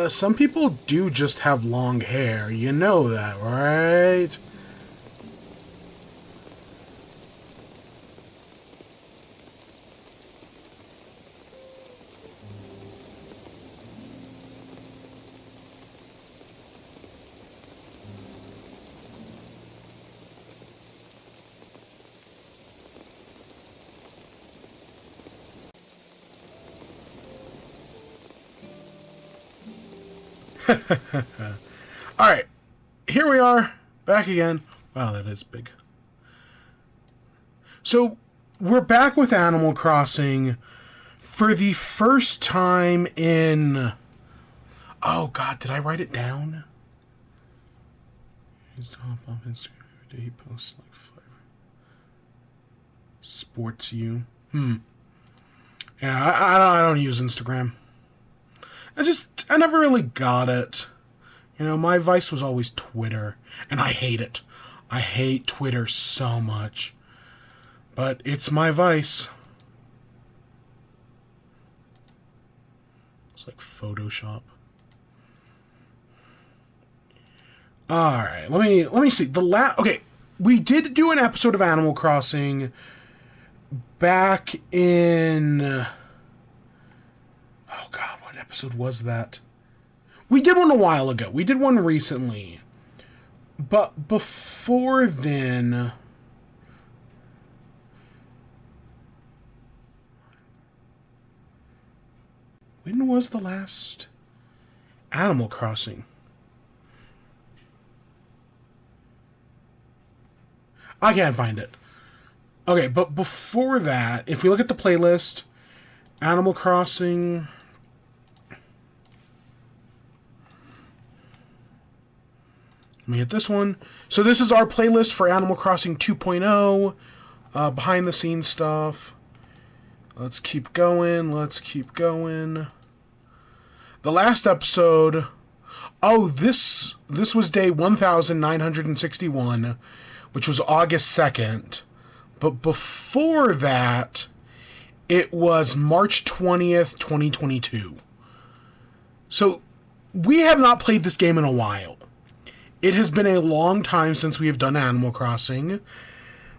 Some people do just have long hair. You know that, right? Alright, here we are, back again. Wow, that is big. So, we're back with Animal Crossing for the first time in... Oh god, did I write it down? He's top off Instagram every day, he posts like 5... Sports you. Yeah, I don't use Instagram. I never really got it. You know, my vice was always Twitter, and I hate it. I hate Twitter so much. But it's my vice. It's like Photoshop. Alright, let me see. Okay, we did do an episode of Animal Crossing back in... Oh god, what episode was that? We did one a while ago. We did one recently. But before then... When was the last Animal Crossing? I can't find it. Okay, but before that, if we look at the playlist, Animal Crossing... Let me hit this one. So this is our playlist for Animal Crossing 2.0. Behind the scenes stuff. Let's keep going. The last episode... Oh, this was day 1961, which was August 2nd. But before that, it was March 20th, 2022. So, we have not played this game in a while. It has been a long time since we have done Animal Crossing,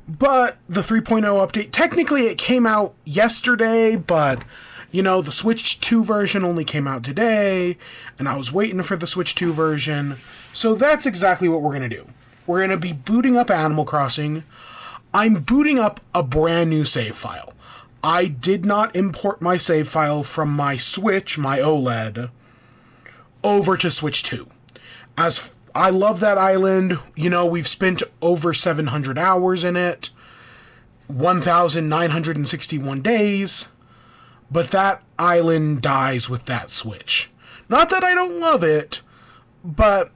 but the 3.0 update, technically it came out yesterday, but, you know, the Switch 2 version only came out today, and I was waiting for the Switch 2 version, so that's exactly what we're going to do. We're going to be booting up Animal Crossing. I'm booting up a brand new save file. I did not import my save file from my Switch, my OLED, over to Switch 2. As I love that island. You know, we've spent over 700 hours in it. 1,961 days. But that island dies with that Switch. Not that I don't love it, but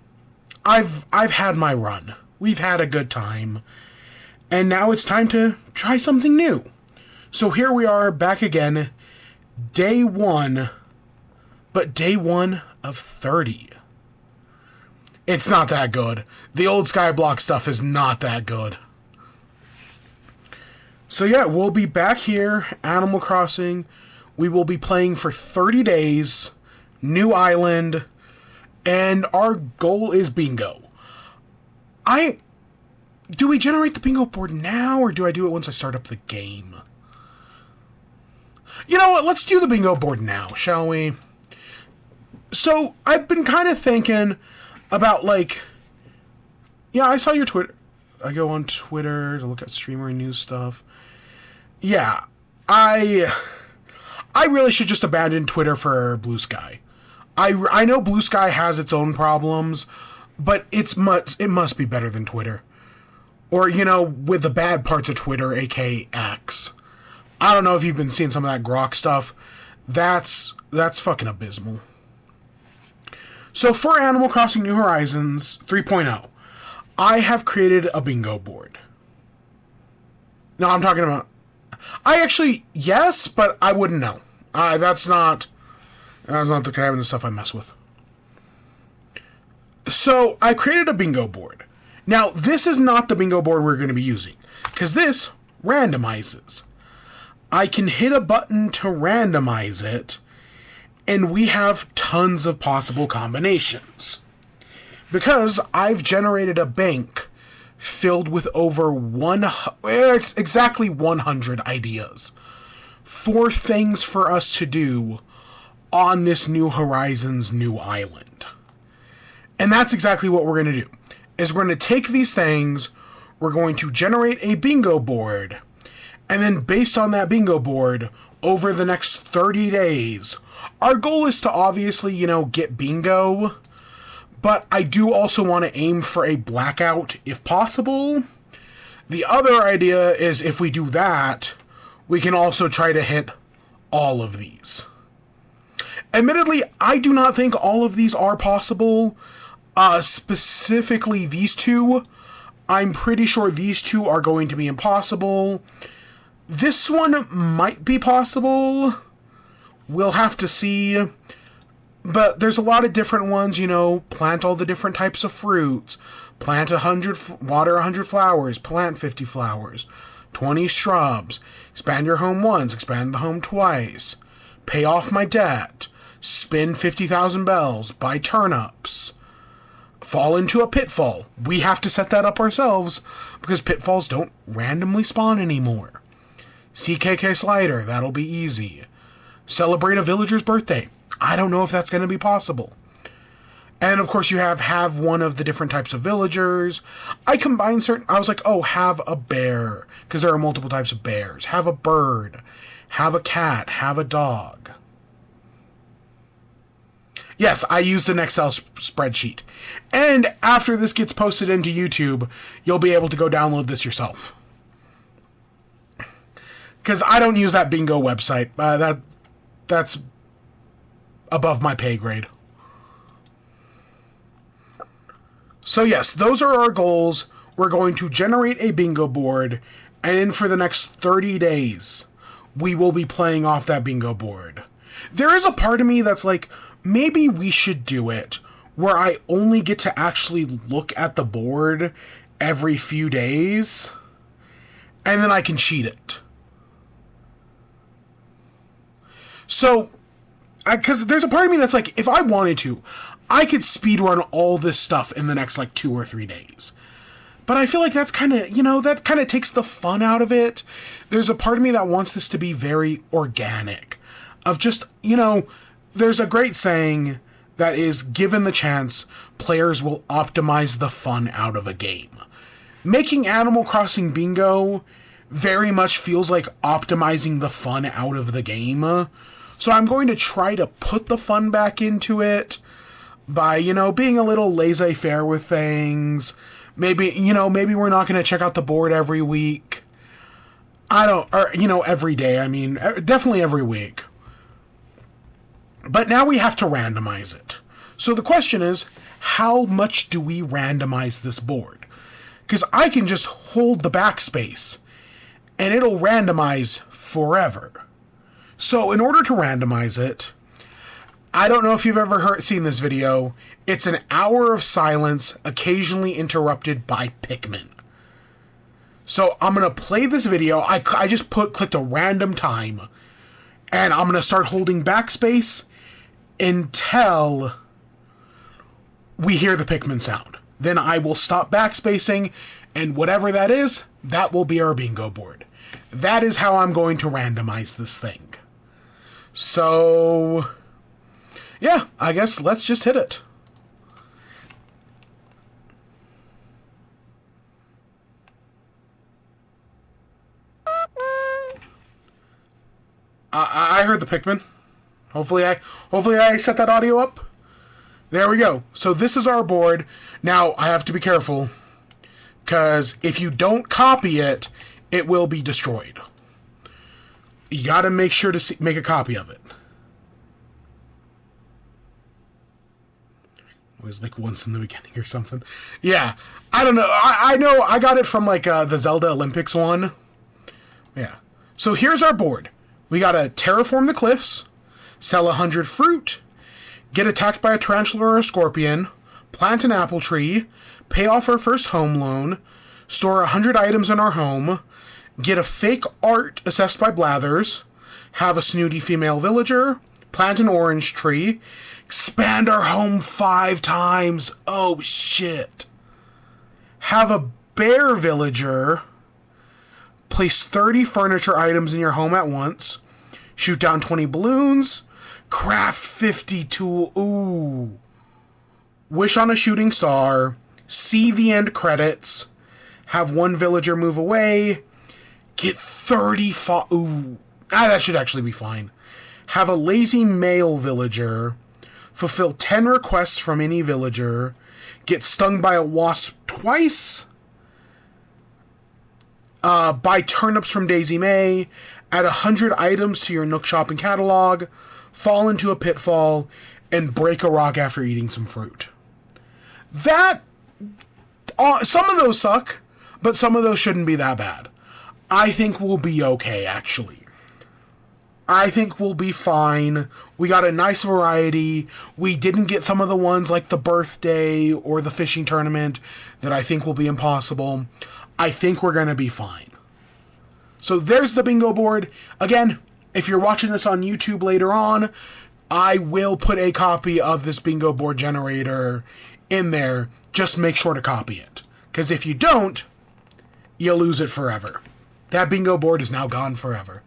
I've had my run. We've had a good time. And now it's time to try something new. So here we are, back again. Day 1. But day 1 of 30. It's not that good. The old Skyblock stuff is not that good. So yeah, we'll be back here, Animal Crossing. We will be playing for 30 days, new island, and our goal is bingo. Do we generate the bingo board now, or do I do it once I start up the game? You know what, let's do the bingo board now, shall we? So, I've been kind of thinking about, like... Yeah, I saw your Twitter. I go on Twitter to look at streamer and news stuff. Yeah, I really should just abandon Twitter for Blue Sky. I know Blue Sky has its own problems, but it must be better than Twitter. Or, you know, with the bad parts of Twitter, aka X. I don't know if you've been seeing some of that Grok stuff. That's fucking abysmal. So for Animal Crossing New Horizons 3.0, I have created a bingo board. No, I'm talking about... yes, but I wouldn't know. That's not the kind of stuff I mess with. So, I created a bingo board. Now, this is not the bingo board we're going to be using, because this randomizes. I can hit a button to randomize it, And we have tons of possible combinations. Because I've generated a bank filled with over exactly 100 ideas for things for us to do on this New Horizons new island. And that's exactly what we're going to do. Is we're going to take these things, we're going to generate a bingo board, and then based on that bingo board, over the next 30 days, our goal is to obviously, get bingo, but I do also want to aim for a blackout if possible. The other idea is if we do that, we can also try to hit all of these. Admittedly, I do not think all of these are possible. Specifically these two, I'm pretty sure these two are going to be impossible. This one might be possible. We'll have to see. But there's a lot of different ones, plant all the different types of fruits, water 100 flowers, plant 50 flowers, 20 shrubs, expand your home once, expand the home twice, pay off my debt, spin 50,000 bells, buy turnips, fall into a pitfall. We have to set that up ourselves because pitfalls don't randomly spawn anymore. CKK slider, that'll be easy. Celebrate a villager's birthday. I don't know if that's going to be possible. And of course you have one of the different types of villagers. I was like, have a bear, because there are multiple types of bears. Have a bird, have a cat, have a dog. Yes, I used an Excel spreadsheet. And after this gets posted into YouTube, you'll be able to go download this yourself. Because I don't use that bingo website. That's above my pay grade. So yes, those are our goals. We're going to generate a bingo board, and for the next 30 days, we will be playing off that bingo board. There is a part of me that's like, maybe we should do it where I only get to actually look at the board every few days, and then I can cheat it. So, because there's a part of me that's like, if I wanted to, I could speedrun all this stuff in the next, 2 or 3 days. But I feel like that's kind of, that kind of takes the fun out of it. There's a part of me that wants this to be very organic. Of just, there's a great saying that is, given the chance, players will optimize the fun out of a game. Making Animal Crossing Bingo very much feels like optimizing the fun out of the game. So I'm going to try to put the fun back into it by, being a little laissez-faire with things. Maybe we're not going to check out the board every week. Every day. I mean, definitely every week. But now we have to randomize it. So the question is, how much do we randomize this board? Because I can just hold the backspace, and it'll randomize forever. So in order to randomize it, I don't know if you've ever seen this video. It's an hour of silence, occasionally interrupted by Pikmin. So I'm going to play this video. I just clicked a random time, and I'm going to start holding backspace until we hear the Pikmin sound. Then I will stop backspacing, and whatever that is, that will be our bingo board. That is how I'm going to randomize this thing. So, yeah, I guess let's just hit it. I heard the Pikmin. Hopefully I set that audio up. There we go. So this is our board. Now, I have to be careful, because if you don't copy it, it will be destroyed. You gotta make sure to make a copy of it. It was once in the beginning or something. Yeah, I don't know. I know I got it from the Zelda Olympics one. Yeah. So here's our board. We gotta terraform the cliffs, sell 100 fruit, get attacked by a tarantula or a scorpion, plant an apple tree, pay off our first home loan, store 100 items in our home, get a fake art assessed by Blathers, have a snooty female villager, Plant an orange tree. Expand our home 5 times. Oh, shit. Have a bear villager. Place 30 furniture items in your home at once. Shoot down 20 balloons. Craft 50 tools. Ooh. Wish on a shooting star. See the end credits. Have 1 villager move away. Get 30 ooh. That should actually be fine. Have a lazy male villager. Fulfill 10 requests from any villager. Get stung by a wasp twice. Buy turnips from Daisy May. Add 100 items to your Nook shopping catalog. Fall into a pitfall. And break a rock after eating some fruit. That... some of those suck, but some of those shouldn't be that bad. I think we'll be okay, actually. I think we'll be fine. We got a nice variety. We didn't get some of the ones like the birthday or the fishing tournament that I think will be impossible. I think we're going to be fine. So there's the bingo board. Again, if you're watching this on YouTube later on, I will put a copy of this bingo board generator in there. Just make sure to copy it. Because if you don't, you'll lose it forever. That bingo board is now gone forever.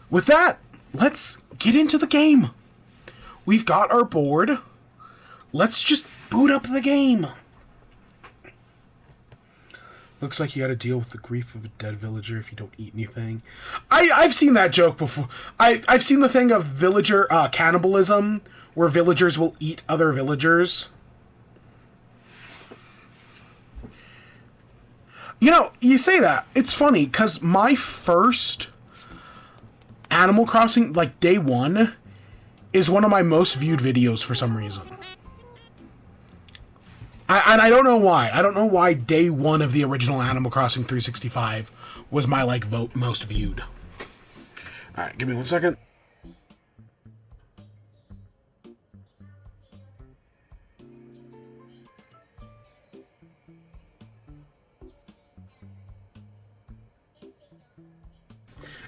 With that, let's get into the game. We've got our board. Let's just boot up the game. Looks like you gotta deal with the grief of a dead villager if you don't eat anything. I've seen that joke before. I've seen the thing of villager cannibalism, where villagers will eat other villagers. You know, you say that. It's funny, because my first Animal Crossing, like day 1, is one of my most viewed videos for some reason. And I don't know why. I don't know why day 1 of the original Animal Crossing 365 was my, like, most viewed. Alright, give me 1 second.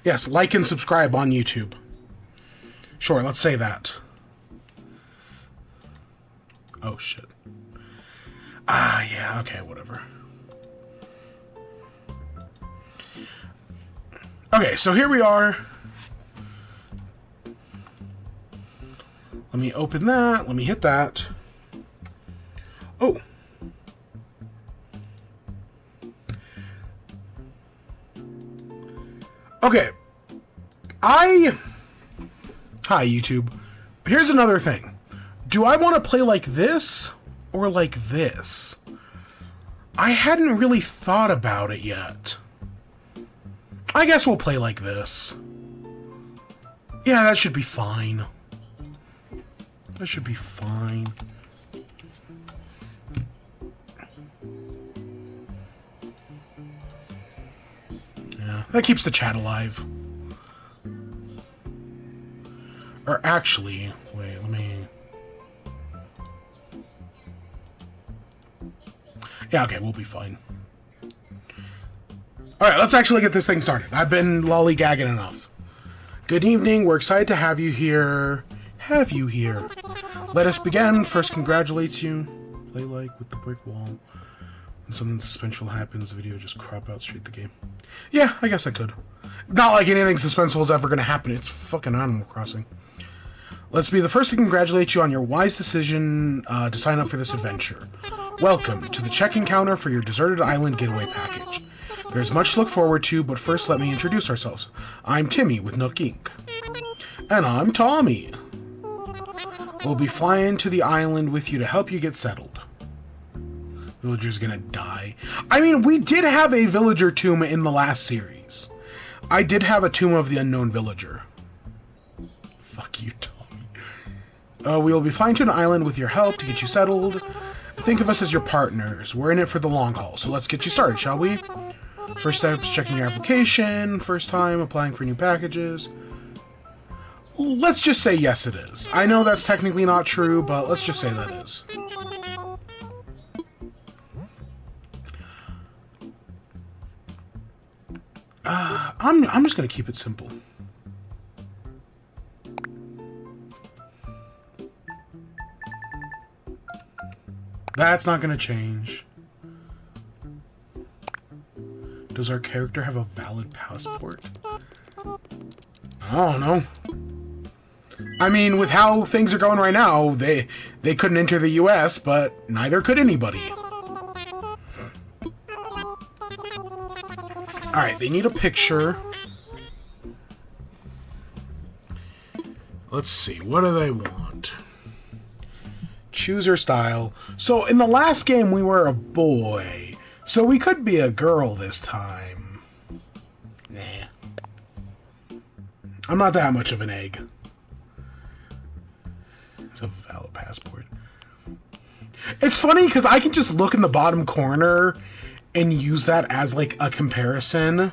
Yes, like and subscribe on YouTube. Sure, let's say that. Oh, shit. Yeah, okay, whatever. Okay, so here we are. Let me open that. Let me hit that. Oh. Okay. Hi, YouTube. Here's another thing. Do I want to play like this or like this? I hadn't really thought about it yet. I guess we'll play like this. Yeah, that should be fine. That should be fine. Yeah, that keeps the chat alive. Or actually, wait, let me... Yeah, okay, we'll be fine. Alright, let's actually get this thing started. I've been lollygagging enough. Good evening, we're excited to have you here. Let us begin. First, congratulates you. Play like with the brick wall. When something suspenseful happens, the video just crop out straight the game. Yeah, I guess I could. Not like anything suspenseful is ever going to happen. It's fucking Animal Crossing. Let's be the first to congratulate you on your wise decision to sign up for this adventure. Welcome to the check-in counter for your deserted island getaway package. There's much to look forward to, but first let me introduce ourselves. I'm Timmy with Nook Inc. And I'm Tommy. We'll be flying to the island with you to help you get settled. Villager's gonna die. I mean, we did have a villager tomb in the last series. I did have a Tomb of the Unknown Villager. Fuck you, Tommy. We will be flying to an island with your help to get you settled. Think of us as your partners. We're in it for the long haul, so let's get you started, shall we? First step is checking your application. First time applying for new packages. Let's just say yes, it is. I know that's technically not true, but let's just say that is. I'm just gonna keep it simple. That's not going to change. Does our character have a valid passport? I don't know. I mean, with how things are going right now, they couldn't enter the US, but neither could anybody. Alright, they need a picture. Let's see, what do they want? Choose your style. So, in the last game, we were a boy. So, we could be a girl this time. Nah. I'm not that much of an egg. It's a valid passport. It's funny, because I can just look in the bottom corner and use that as, like, a comparison.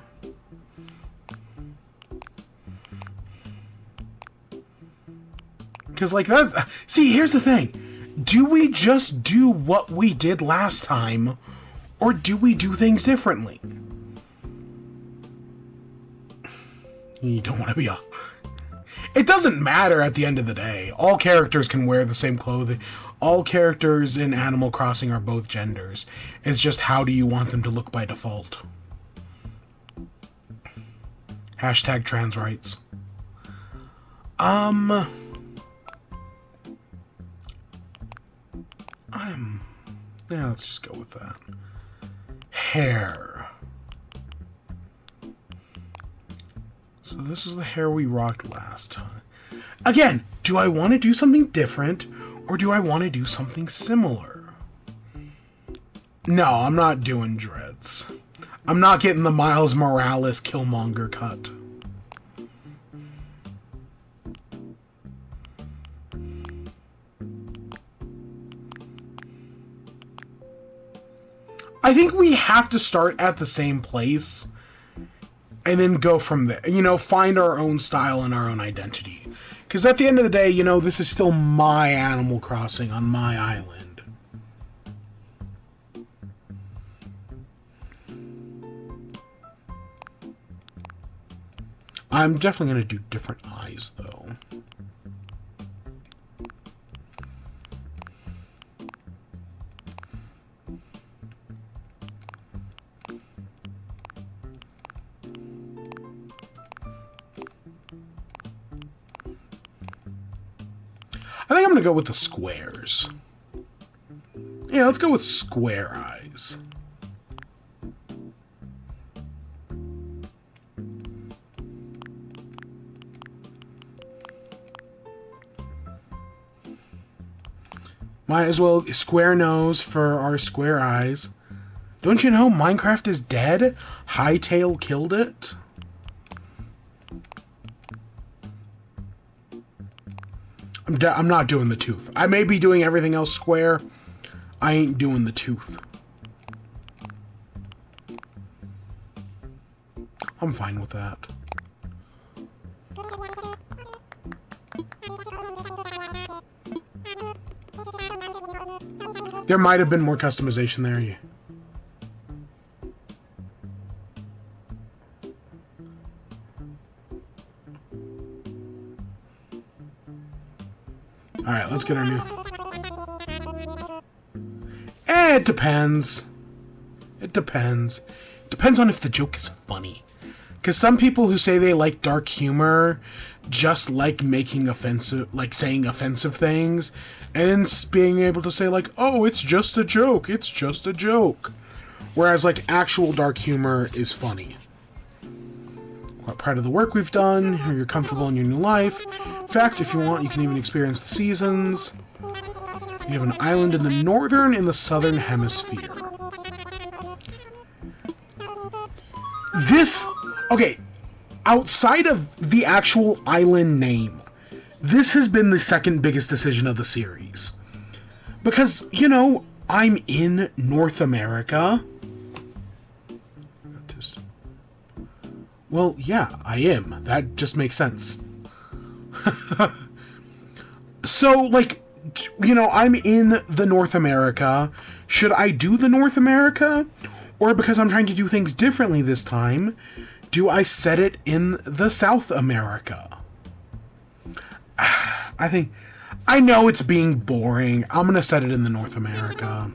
Because, like, that... See, here's the thing. Do we just do what we did last time, or do we do things differently? You don't want to be a... It doesn't matter at the end of the day. All characters can wear the same clothing. All characters in Animal Crossing are both genders. It's just how do you want them to look by default. Hashtag trans rights. Yeah, let's just go with that. Hair. So this was the hair we rocked last time. Again, do I want to do something different, or do I want to do something similar? No, I'm not doing dreads. I'm not getting the Miles Morales Killmonger cut. I think we have to start at the same place and then go from there. You know, find our own style and our own identity. Because at the end of the day, you know, this is still my Animal Crossing on my island. I'm definitely going to do different eyes, though. I think I'm going to go with the squares. Yeah, let's go with square eyes. Might as well square nose for our square eyes. Don't you know Minecraft is dead? Hightail killed it. I'm not doing the tooth. I may be doing everything else square. I ain't doing the tooth. I'm fine with that. There might have been more customization there. Yeah. Alright, let's get our new... it depends. It depends. Depends on if the joke is funny. Because some people who say they like dark humor just like making offensive... like saying offensive things. And being able to say like, oh, it's just a joke. It's just a joke. Whereas like actual dark humor is funny. Quite proud of the work we've done. You're comfortable in your new life. In fact, if you want, you can even experience the seasons. You have an island in the northern and the southern hemisphere. This, okay, outside of the actual island name, this has been the second biggest decision of the series. Because, you know, I'm in North America. Well, yeah, I am. That just makes sense. So, like, you know, I'm in the North America. Should I do the North America? Or because I'm trying to do things differently this time, do I set it in the South America? I I know it's being boring. I'm gonna set it in the North America.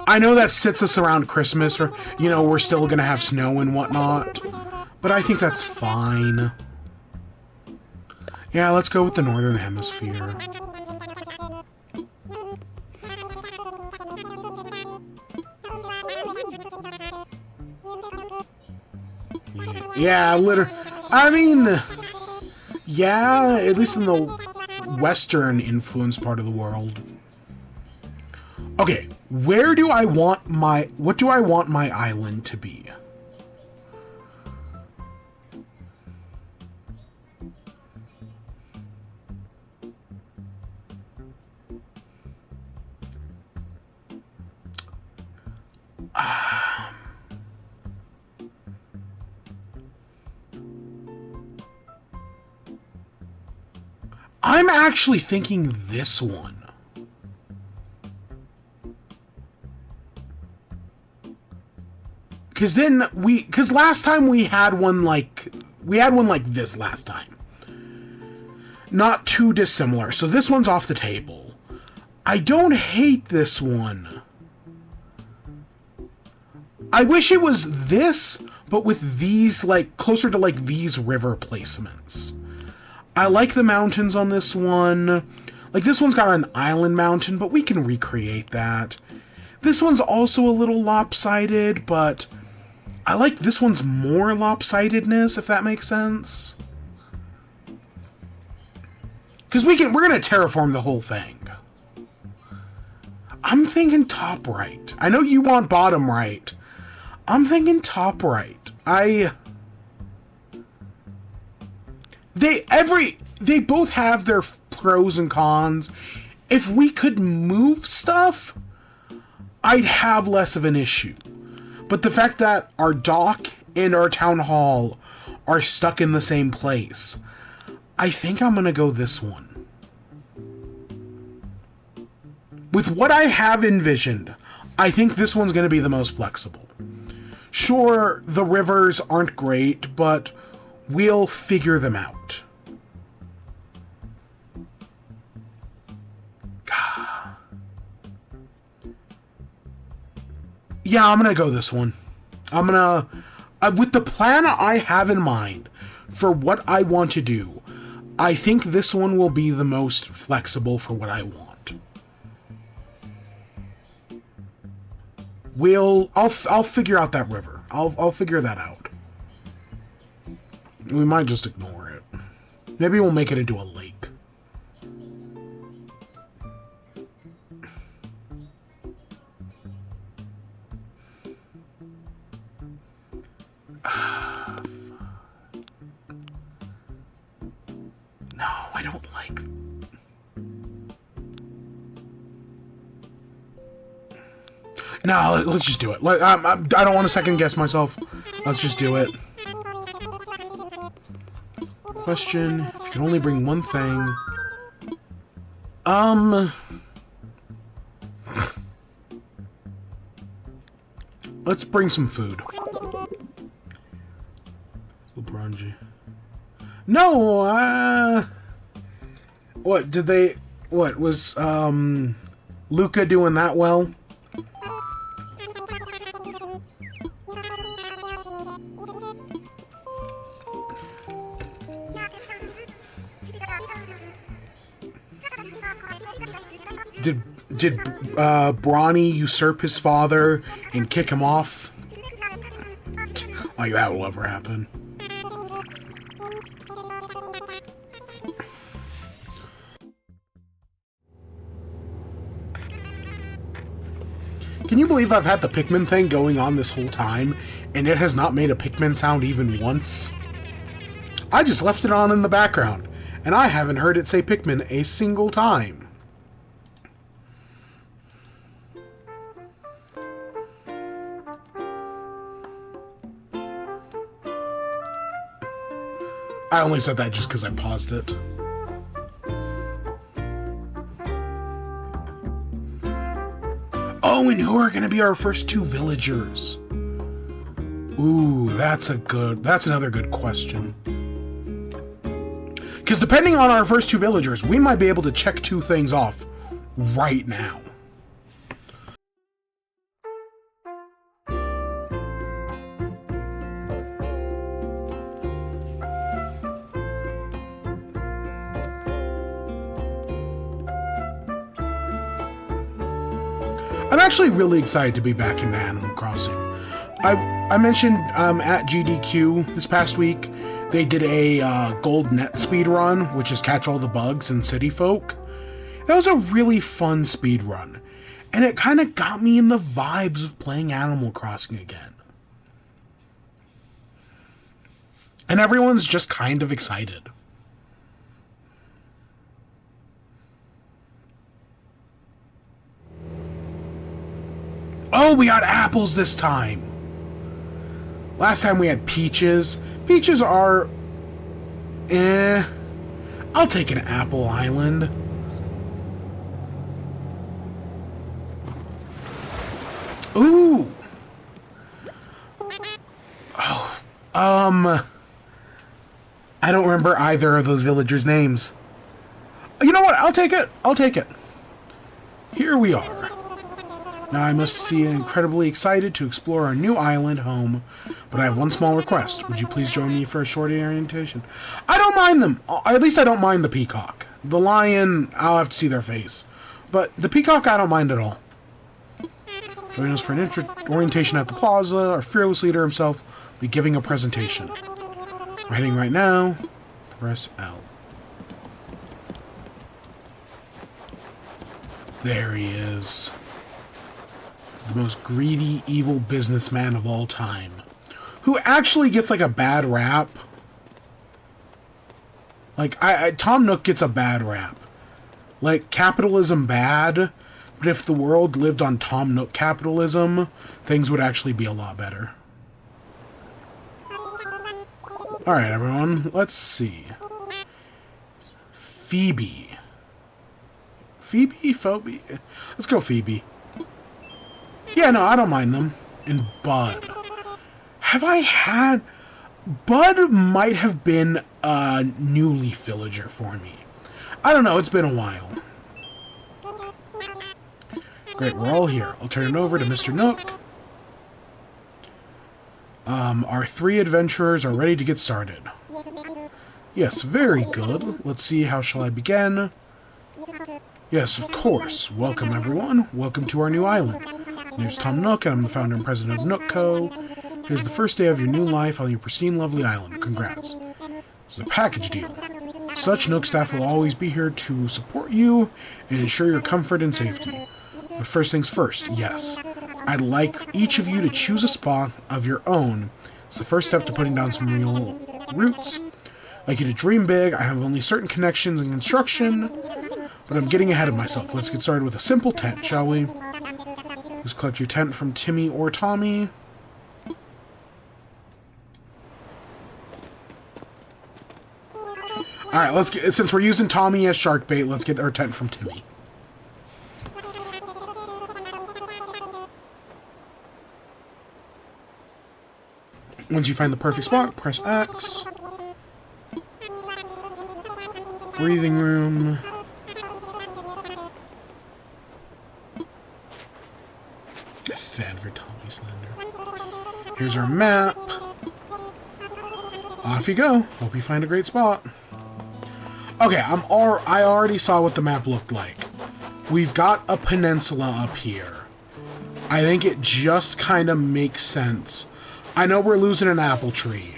I know that sits us around Christmas, or, you know, we're still gonna have snow and whatnot. But I think that's fine. Yeah, let's go with the Northern Hemisphere. Yeah, literally. I mean, yeah, at least in the Western influence part of the world. Okay, what do I want my island to be? I'm actually thinking this one. Because last time we had one like this last time. Not too dissimilar. So this one's off the table. I don't hate this one. I wish it was this, but with these, like, closer to, like, these river placements. I like the mountains on this one. Like, this one's got an island mountain, but we can recreate that. This one's also a little lopsided, but I like this one's more lopsidedness, if that makes sense. Because we're gonna terraform the whole thing. I'm thinking top right. I know you want bottom right. I'm thinking top right. They both have their pros and cons. If we could move stuff, I'd have less of an issue. But the fact that our dock and our town hall are stuck in the same place, I think I'm gonna go this one. With what I have envisioned, I think this one's gonna be the most flexible. Sure, the rivers aren't great, but we'll figure them out. Yeah, I'm gonna go this one. I'm gonna... with the plan I have in mind for what I want to do, I think this one will be the most flexible for what I want. I'll figure out that river. I'll figure that out. We might just ignore it. Maybe we'll make it into a lake. No, I don't like... No, let's just do it. I don't want to second guess myself. Let's just do it. Question: if you can only bring one thing. Let's bring some food. LeBron. No, what did they? What was Luca doing that well? Did Bronny usurp his father and kick him off? Like that will ever happen. Can you believe I've had the Pikmin thing going on this whole time, and it has not made a Pikmin sound even once? I just left it on in the background, and I haven't heard it say Pikmin a single time. I only said that just because I paused it. Oh, and who are going to be our first two villagers? Ooh, that's another good question. Because depending on our first two villagers, we might be able to check two things off right now. I'm actually really excited to be back in Animal Crossing. I mentioned at GDQ this past week, they did a gold net speed run, which is catch all the bugs in City Folk. That was a really fun speed run, and it kind of got me in the vibes of playing Animal Crossing again. And everyone's just kind of excited. Oh, we got apples this time. Last time we had peaches. Peaches are... I'll take an apple island. Ooh. Oh. I don't remember either of those villagers' names. You know what? I'll take it. I'll take it. Here we are. Now I must see incredibly excited to explore our new island home, but I have one small request. Would you please join me for a short orientation? I don't mind them. At least I don't mind the peacock. The lion, I'll have to see their face. But the peacock, I don't mind at all. Join us for an orientation at the plaza. Our fearless leader himself will be giving a presentation. We're heading right now. Press L. There he is. The most greedy, evil businessman of all time. Who actually gets, like, a bad rap. Like, Tom Nook gets a bad rap. Like, capitalism bad, but if the world lived on Tom Nook capitalism, things would actually be a lot better. Alright, everyone, let's see. Phoebe. Phoebe? Phoebe? Let's go Phoebe. Yeah, no, I don't mind them. And Bud. Have I had... Bud might have been a new leaf villager for me. I don't know, it's been a while. Great, we're all here. I'll turn it over to Mr. Nook. Our three adventurers are ready to get started. Yes, very good. Let's see, how shall I begin? Yes, of course. Welcome, everyone. Welcome to our new island. My name's Tom Nook, and I'm the founder and president of Nook Co. It is the first day of your new life on your pristine, lovely island. Congrats. It's a package deal. Such Nook staff will always be here to support you and ensure your comfort and safety. But first things first, yes. I'd like each of you to choose a spot of your own. It's the first step to putting down some real roots. I'd like you to dream big. I have only certain connections in construction, but I'm getting ahead of myself. Let's get started with a simple tent, shall we? Just collect your tent from Timmy or Tommy. Alright, let's get, since we're using Tommy as shark bait, let's get our tent from Timmy. Once you find the perfect spot, press X. Breathing room. Stanford Toffee Slender. Here's our map. Off you go. Hope you find a great spot. Okay, I already saw what the map looked like. We've got a peninsula up here. I think it just kind of makes sense. I know we're losing an apple tree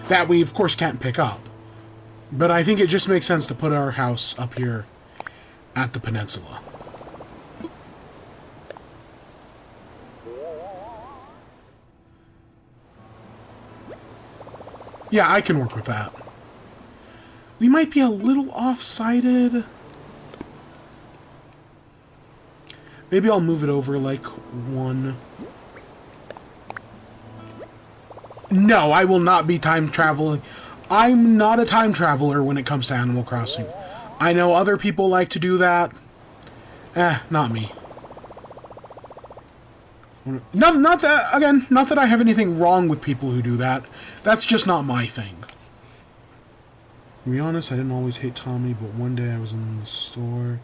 that we, of course, can't pick up. But I think it just makes sense to put our house up here at the peninsula. Yeah, I can work with that. We might be a little off-sided. Maybe I'll move it over like one. No, I will not be time traveling. I'm not a time traveler when it comes to Animal Crossing. I know other people like to do that. Not me. No, not that, again, not that I have anything wrong with people who do that. That's just not my thing. To be honest, I didn't always hate Tommy, but one day I was in the store.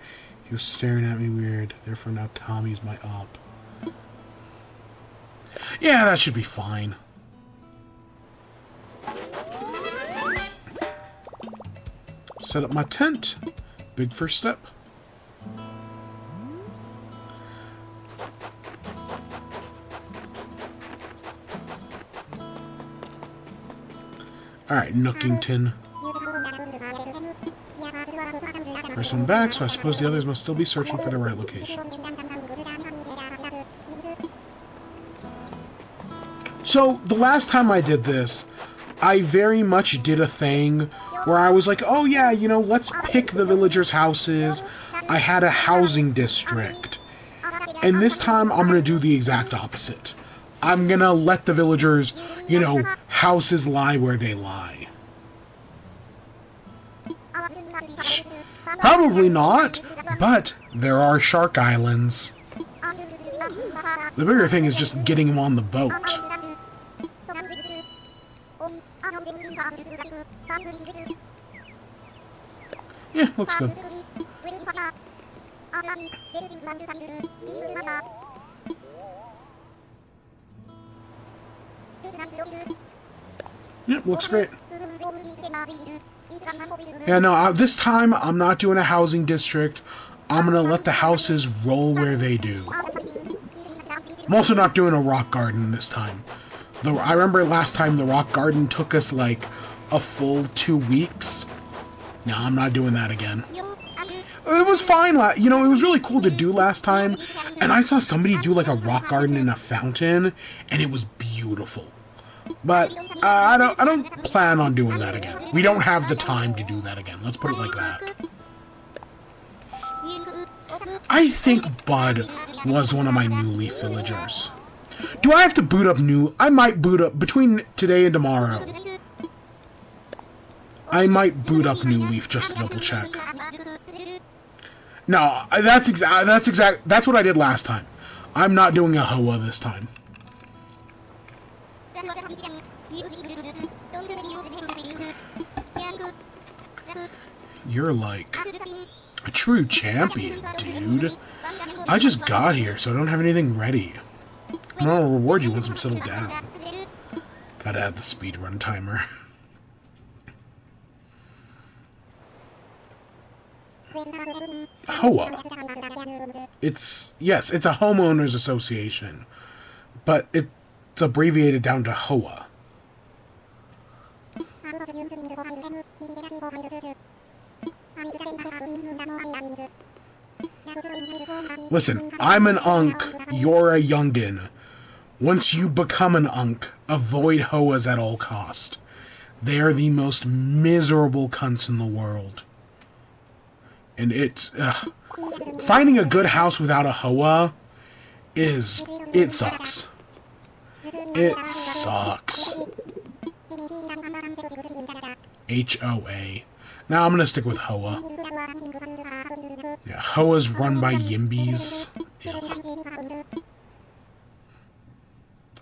He was staring at me weird. Therefore, now Tommy's my op. Yeah, that should be fine. Set up my tent. Big first step. Alright, Nookington. First one back, so I suppose the others must still be searching for the right location. So, the last time I did this, I very much did a thing where I was like, oh yeah, you know, let's pick the villagers' houses. I had a housing district. And this time, I'm going to do the exact opposite. I'm going to let the villagers, you know, houses lie where they lie. Probably not, but there are shark islands. The bigger thing is just getting them on the boat. Yeah, looks good. Yep, looks great. Yeah, no, this time I'm not doing a housing district. I'm gonna let the houses roll where they do. I'm also not doing a rock garden this time. I remember last time the rock garden took us like a full 2 weeks. No, I'm not doing that again. It was fine, you know, it was really cool to do last time, and I saw somebody do like a rock garden in a fountain, and it was beautiful. But I don't plan on doing that again. We don't have the time to do that again. Let's put it like that. I think Bud was one of my new Leaf villagers. Do I have to boot up new? I might boot up between today and tomorrow. I might boot up New Leaf just to double check. No, that's what I did last time. I'm not doing a Hoa this time. You're like a true champion, dude. I just got here, so I don't have anything ready. I'm gonna reward you once I'm settled down. Gotta add the speedrun timer. Hoa. It's a homeowners association, but it's abbreviated down to Hoa. Listen, I'm an Unk, you're a youngin. Once you become an Unk, avoid Hoas at all cost. They are the most miserable cunts in the world. And finding a good house without a Hoa it sucks. It sucks. HOA. Now I'm gonna stick with Hoa. Yeah, Hoa's run by Yimbies. Ugh.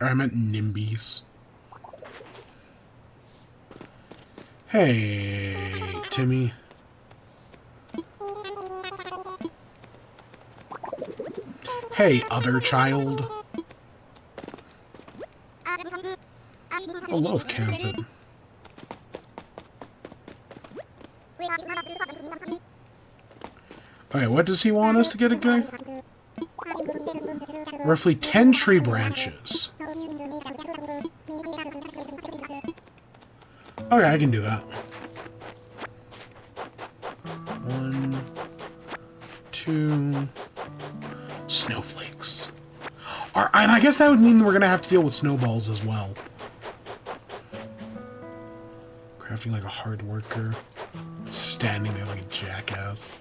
Or I meant Nimbies. Hey, Timmy. Hey, other child. I love camping. Okay, what does he want us to get again? Roughly 10 tree branches. Okay, I can do that. 1, 2... snowflakes. And I guess that would mean we're going to have to deal with snowballs as well. Crafting like a hard worker. Standing there like a jackass.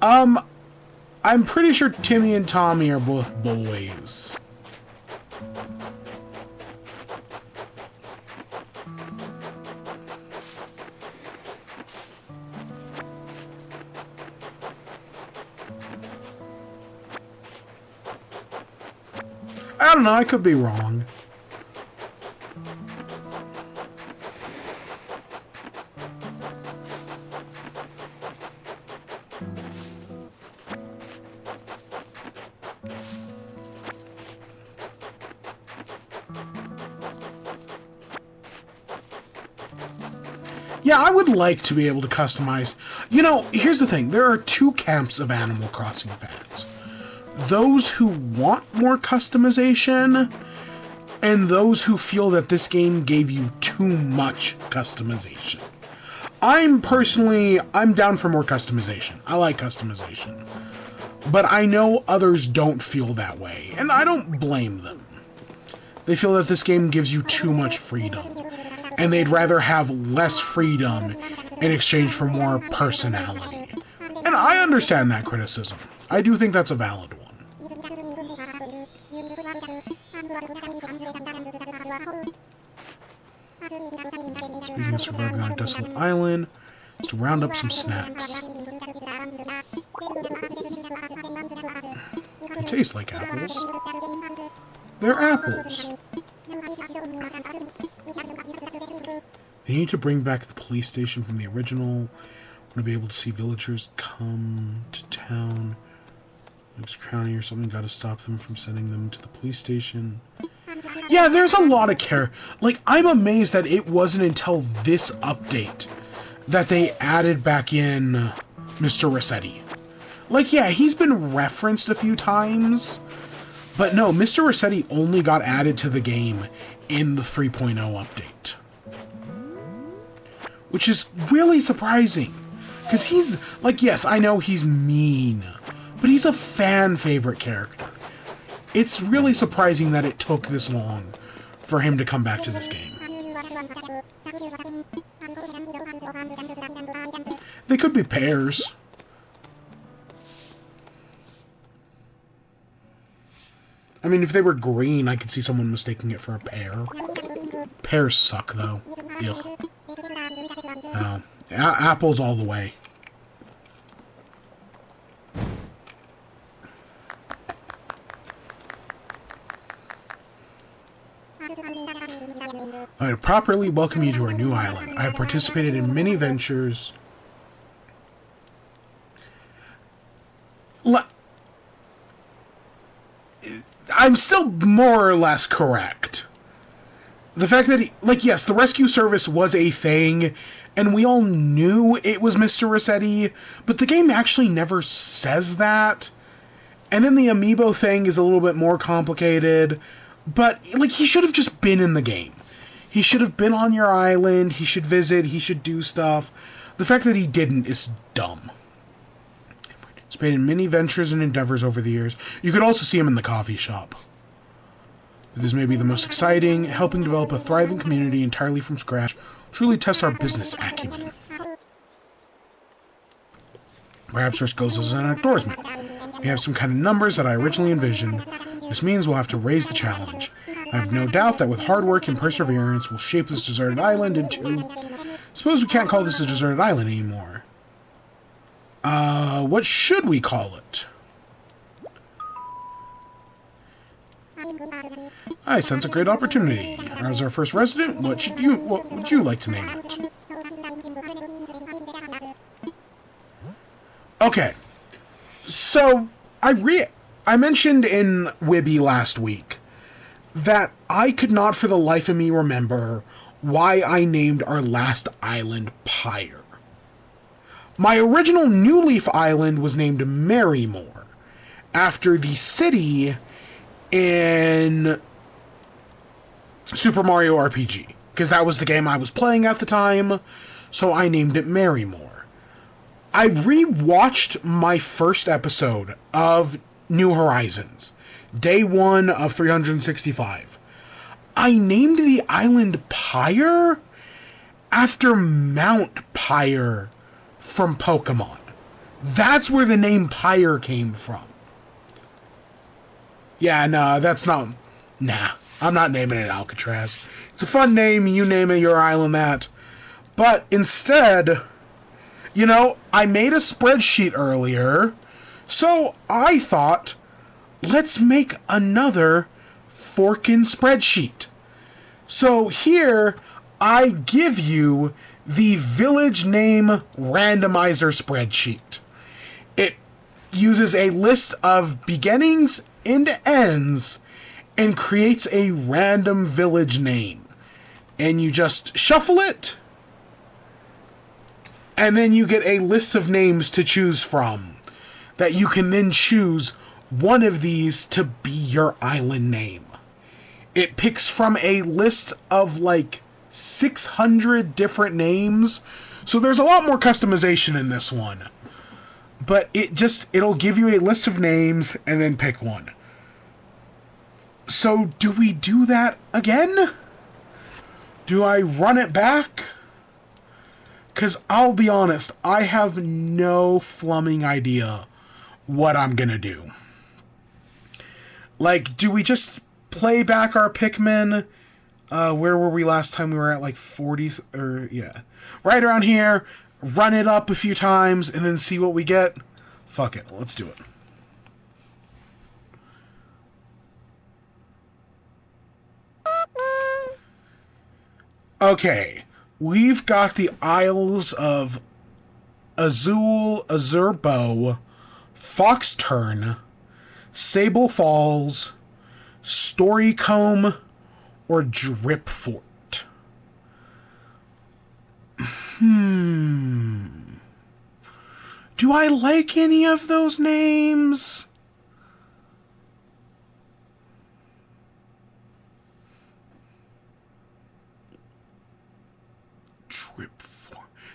I'm pretty sure Timmy and Tommy are both boys. I don't know, I could be wrong. Yeah, I would like to be able to customize. You know, here's the thing. There are two camps of Animal Crossing fans. Those who want more customization, and those who feel that this game gave you too much customization. I'm down for more customization. I like customization. But I know others don't feel that way, and I don't blame them. They feel that this game gives you too much freedom, and they'd rather have less freedom in exchange for more personality. And I understand that criticism. I do think that's a valid one. Speaking of surviving on a desolate island, is to round up some snacks. They taste like apples. They're apples. They need to bring back the police station from the original. Want to be able to see villagers come to town. Next county or something. Got to stop them from sending them to the police station. Yeah, there's a lot of care. Like, I'm amazed that it wasn't until this update that they added back in Mr. Rossetti. Like, yeah, he's been referenced a few times, but no, Mr. Rossetti only got added to the game in the 3.0 update. Which is really surprising. Because he's, like, yes, I know he's mean, but he's a fan favorite character. It's really surprising that it took this long for him to come back to this game. They could be pears. I mean, if they were green, I could see someone mistaking it for a pear. Pears suck, though. Ugh. No. Apples all the way. I would properly welcome you to our new island. I have participated in many ventures. I'm still more or less correct. The fact that, yes, the rescue service was a thing, and we all knew it was Mr. Rossetti, but the game actually never says that. And then the amiibo thing is a little bit more complicated, but, he should have just been in the game. He should have been on your island, he should visit, he should do stuff. The fact that he didn't is dumb. He's made in many ventures and endeavors over the years. You could also see him in the coffee shop. This may be the most exciting, helping develop a thriving community entirely from scratch, truly test our business acumen. Perhaps this goes as an endorsement. We have some kind of numbers that I originally envisioned. This means we'll have to raise the challenge. I have no doubt that with hard work and perseverance, we'll shape this deserted island into... Suppose we can't call this a deserted island anymore. What should we call it? I sense a great opportunity. As our first resident, what would you like to name it? Okay. So, I mentioned in Wibby last week that I could not for the life of me remember why I named our last island Pyre. My original New Leaf Island was named Marrymore, after the city in Super Mario RPG, because that was the game I was playing at the time, so I named it Marrymore. I re-watched my first episode of New Horizons, day 1 of 365. I named the island Pyre after Mount Pyre from Pokemon. That's where the name Pyre came from. Yeah, no, that's not... Nah, I'm not naming it Alcatraz. It's a fun name, you name it your island that. But instead, I made a spreadsheet earlier, so I thought, let's make another forkin' spreadsheet. So here, I give you the village name randomizer spreadsheet. uses a list of beginnings and ends and creates a random village name. And you just shuffle it, and then you get a list of names to choose from that you can then choose one of these to be your island name. It picks from a list of like 600 different names, so there's a lot more customization in this one. But it'll give you a list of names and then pick one. So do we do that again? Do I run it back? Because I'll be honest, I have no flumming idea what I'm gonna do. Like, do we just play back our Pikmin? Where were we last time? We were at like 40, or yeah. Right around here, run it up a few times, and then see what we get? Fuck it, let's do it. Okay, we've got the Isles of Azul, Azurbo, Foxturn, Sable Falls, Storycomb, or Dripfort. Do I like any of those names?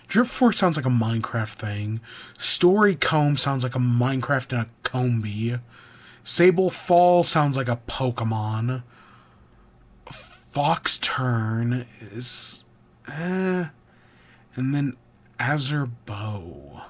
Dripfort sounds like a Minecraft thing. Storycomb sounds like a Minecraft and a Combee. Sable Fall sounds like a Pokemon. Foxturn is... And then Azurbo.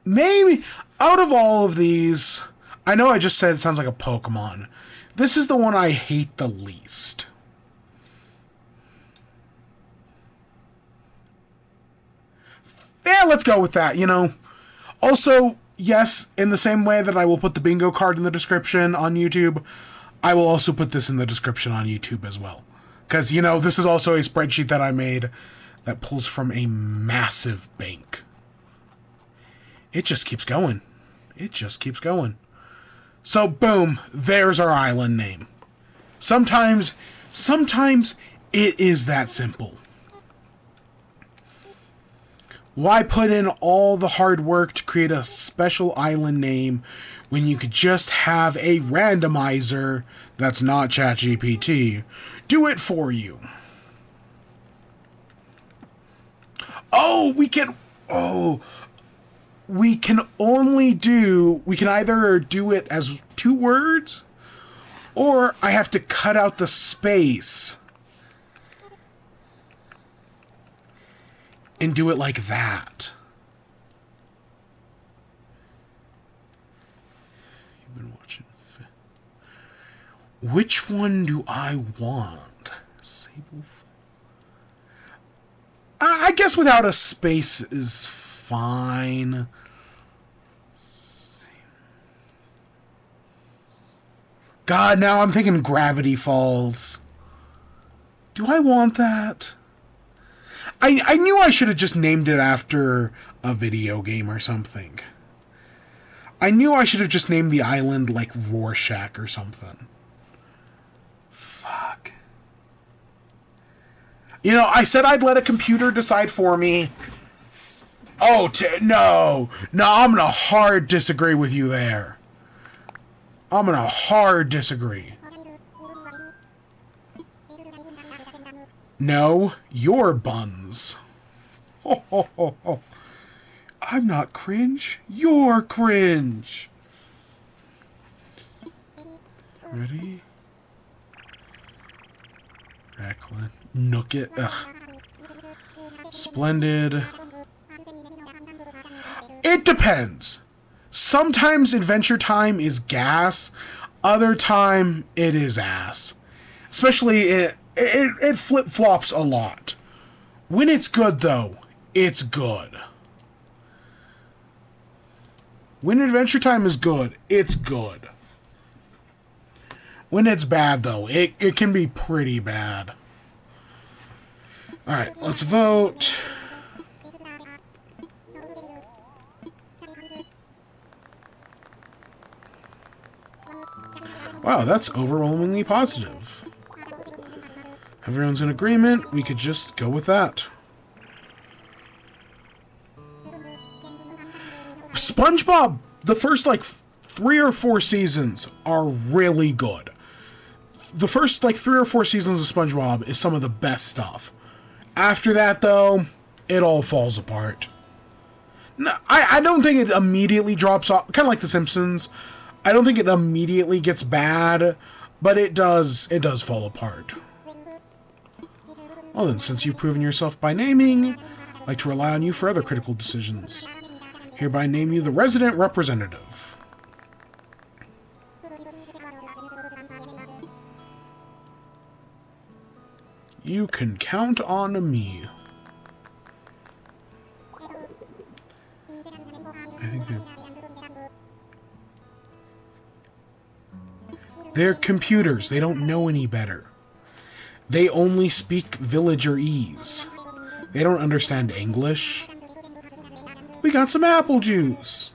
Maybe, out of all of these... I know I just said it sounds like a Pokemon. This is the one I hate the least. Yeah, let's go with that, you know. Also, yes, in the same way that I will put the bingo card in the description on YouTube, I will also put this in the description on YouTube as well. Because, you know, this is also a spreadsheet that I made that pulls from a massive bank. It just keeps going. It just keeps going. So, boom, there's our island name. Sometimes it is that simple. Why put in all the hard work to create a special island name when you could just have a randomizer that's not ChatGPT do it for you? We can either do it as 2 words, or I have to cut out the space and do it like that. You've been watching. Which one do I want? Sable. I guess without a space is fine. God, now I'm thinking Gravity Falls. Do I want that? I knew I should have just named it after a video game or something. I knew I should have just named the island like Rorschach or something. Fuck. You know, I said I'd let a computer decide for me. No, I'm gonna hard disagree with you there. I'm gonna hard disagree. No, you're buns. Ho, ho, ho, ho. I'm not cringe. You're cringe. Ready? Racklin. Nook it. Ugh. Splendid. It depends. Sometimes Adventure Time is gas. Other time, it is ass. Especially, it flip-flops a lot. When it's good, though, it's good. When Adventure Time is good, it's good. When it's bad, though, it can be pretty bad. Alright, let's vote. Wow, that's overwhelmingly positive. Everyone's in agreement. We could just go with that. SpongeBob, the first, like, 3 or 4 seasons are really good. The first, like, 3 or 4 seasons of SpongeBob is some of the best stuff. After that, though, it all falls apart. No, I don't think it immediately drops off. Kind of like The Simpsons. I don't think it immediately gets bad, but it does fall apart. Well then, since you've proven yourself by naming, I'd like to rely on you for other critical decisions. Hereby name you the resident representative. You can count on me. I think they're computers. They don't know any better. They only speak villagerese. They don't understand English. We got some apple juice.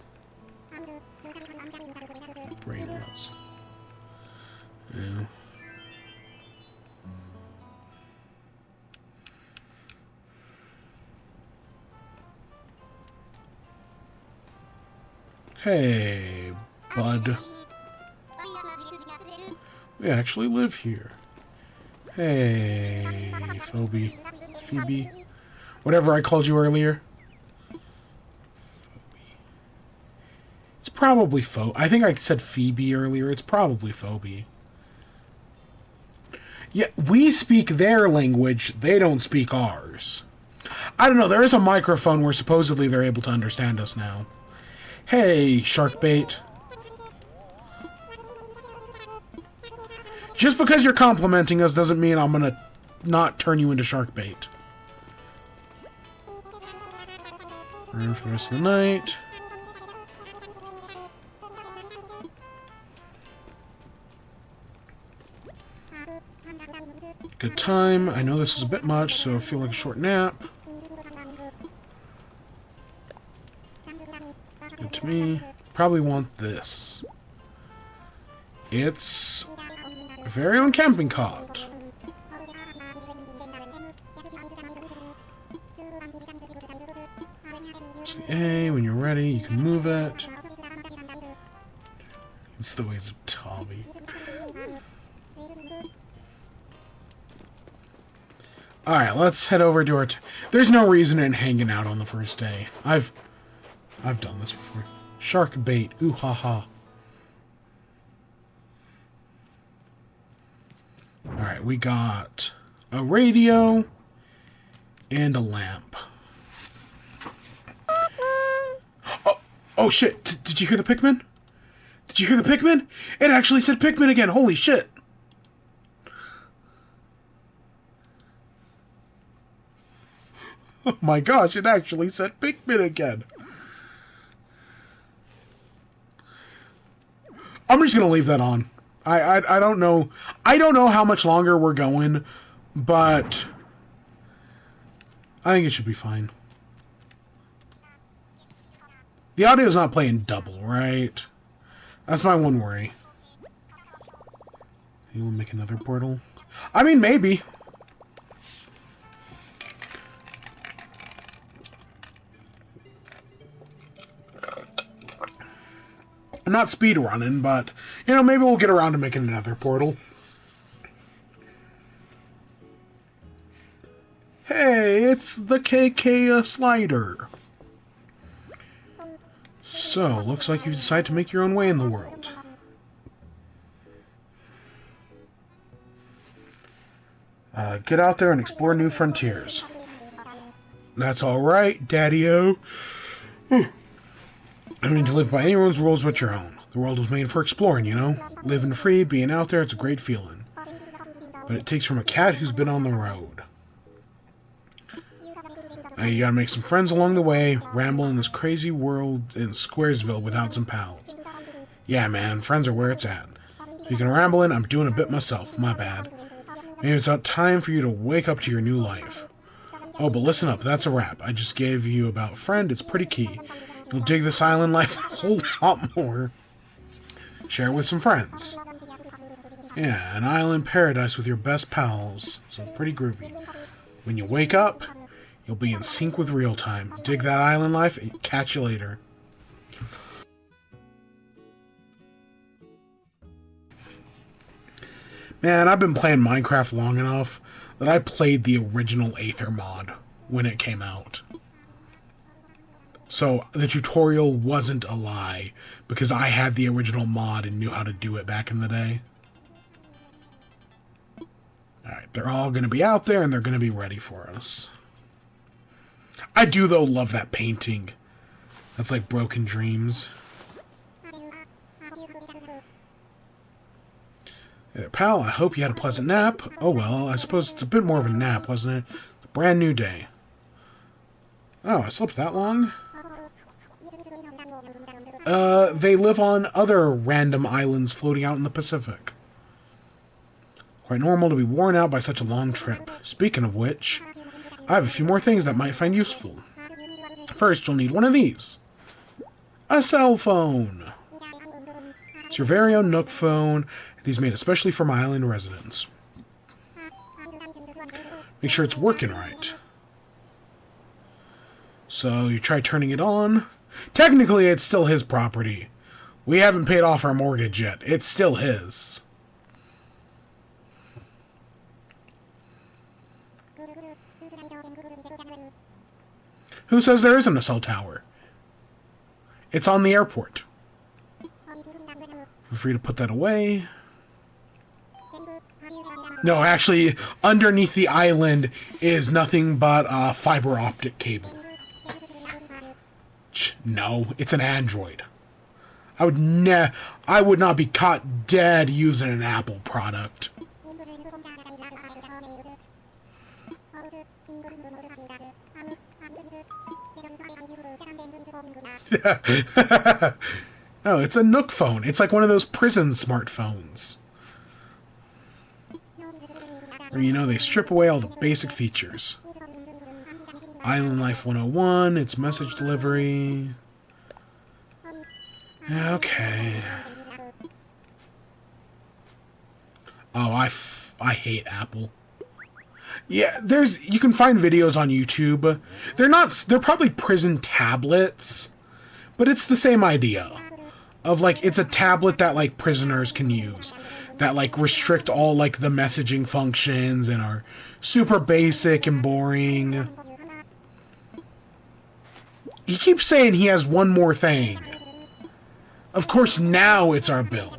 Brain rust. Yeah. Hey, bud. We actually live here. Hey, Phoebe. Whatever I called you earlier. It's probably I think I said Phoebe earlier. It's probably Phoebe. Yeah, we speak their language. They don't speak ours. I don't know. There is a microphone where supposedly they're able to understand us now. Hey, shark bait. Just because you're complimenting us doesn't mean I'm gonna not turn you into shark bait. For the rest of the night. Good time. I know this is a bit much, so I feel like a short nap. Good to me. Probably want this. It's a very own camping cot. It's the A. When you're ready, you can move it. It's the ways of Tommy. Alright, let's head over to our... There's no reason in hanging out on the first day. I've done this before. Shark bait. Ooh ha ha. Alright, we got a radio and a lamp. Oh shit. Did you hear the Pikmin? Did you hear the Pikmin? It actually said Pikmin again. Holy shit. Oh my gosh, it actually said Pikmin again. I'm just gonna leave that on. I don't know. I don't know how much longer we're going, but I think it should be fine. The audio's not playing double, right? That's my one worry. You want to make another portal? I mean, maybe. I'm not speedrunning, but, you know, maybe we'll get around to making another portal. Hey, it's the KK slider. So, looks like you've decided to make your own way in the world. Get out there and explore new frontiers. That's alright, Daddy-o. I don't need to live by anyone's rules but your own. The world was made for exploring, you know? Living free, being out there, it's a great feeling. But it takes from a cat who's been on the road. You gotta make some friends along the way, ramble in this crazy world in Squaresville without some pals. Yeah, man, friends are where it's at. Speaking of rambling, I'm doing a bit myself, my bad. Maybe it's about time for you to wake up to your new life. Oh, but listen up, that's a wrap. I just gave you about friend, it's pretty key. You'll dig this island life a whole lot more. Share it with some friends. Yeah, an island paradise with your best pals. So pretty groovy. When you wake up, you'll be in sync with real time. Dig that island life and catch you later. Man, I've been playing Minecraft long enough that I played the original Aether mod when it came out. So the tutorial wasn't a lie, because I had the original mod and knew how to do it back in the day. Alright, they're all going to be out there and they're going to be ready for us. I do, though, love that painting. That's like Broken Dreams. Hey there, pal. I hope you had a pleasant nap. Oh, well, I suppose it's a bit more of a nap, wasn't it? It's a brand new day. Oh, I slept that long? They live on other random islands floating out in the Pacific. Quite normal to be worn out by such a long trip. Speaking of which, I have a few more things that might find useful. First, you'll need one of these. A cell phone. It's your very own Nook phone. These made especially for my island residents. Make sure it's working right. So, you try turning it on. Technically, it's still his property. We haven't paid off our mortgage yet. It's still his. Who says there isn't a cell tower? It's on the airport. Feel free to put that away. No, actually, underneath the island is nothing but a fiber optic cable. No, it's an Android. I would not be caught dead using an Apple product. No, it's a Nook phone. It's like one of those prison smartphones. Or, you know, they strip away all the basic features. Island Life 101, it's message delivery. Okay. Oh, I hate Apple. Yeah, you can find videos on YouTube. They're probably prison tablets, but it's the same idea. Of, like, it's a tablet that, like, prisoners can use. That, like, restrict all, like, the messaging functions and are super basic and boring. He keeps saying he has one more thing. Of course, now it's our bill.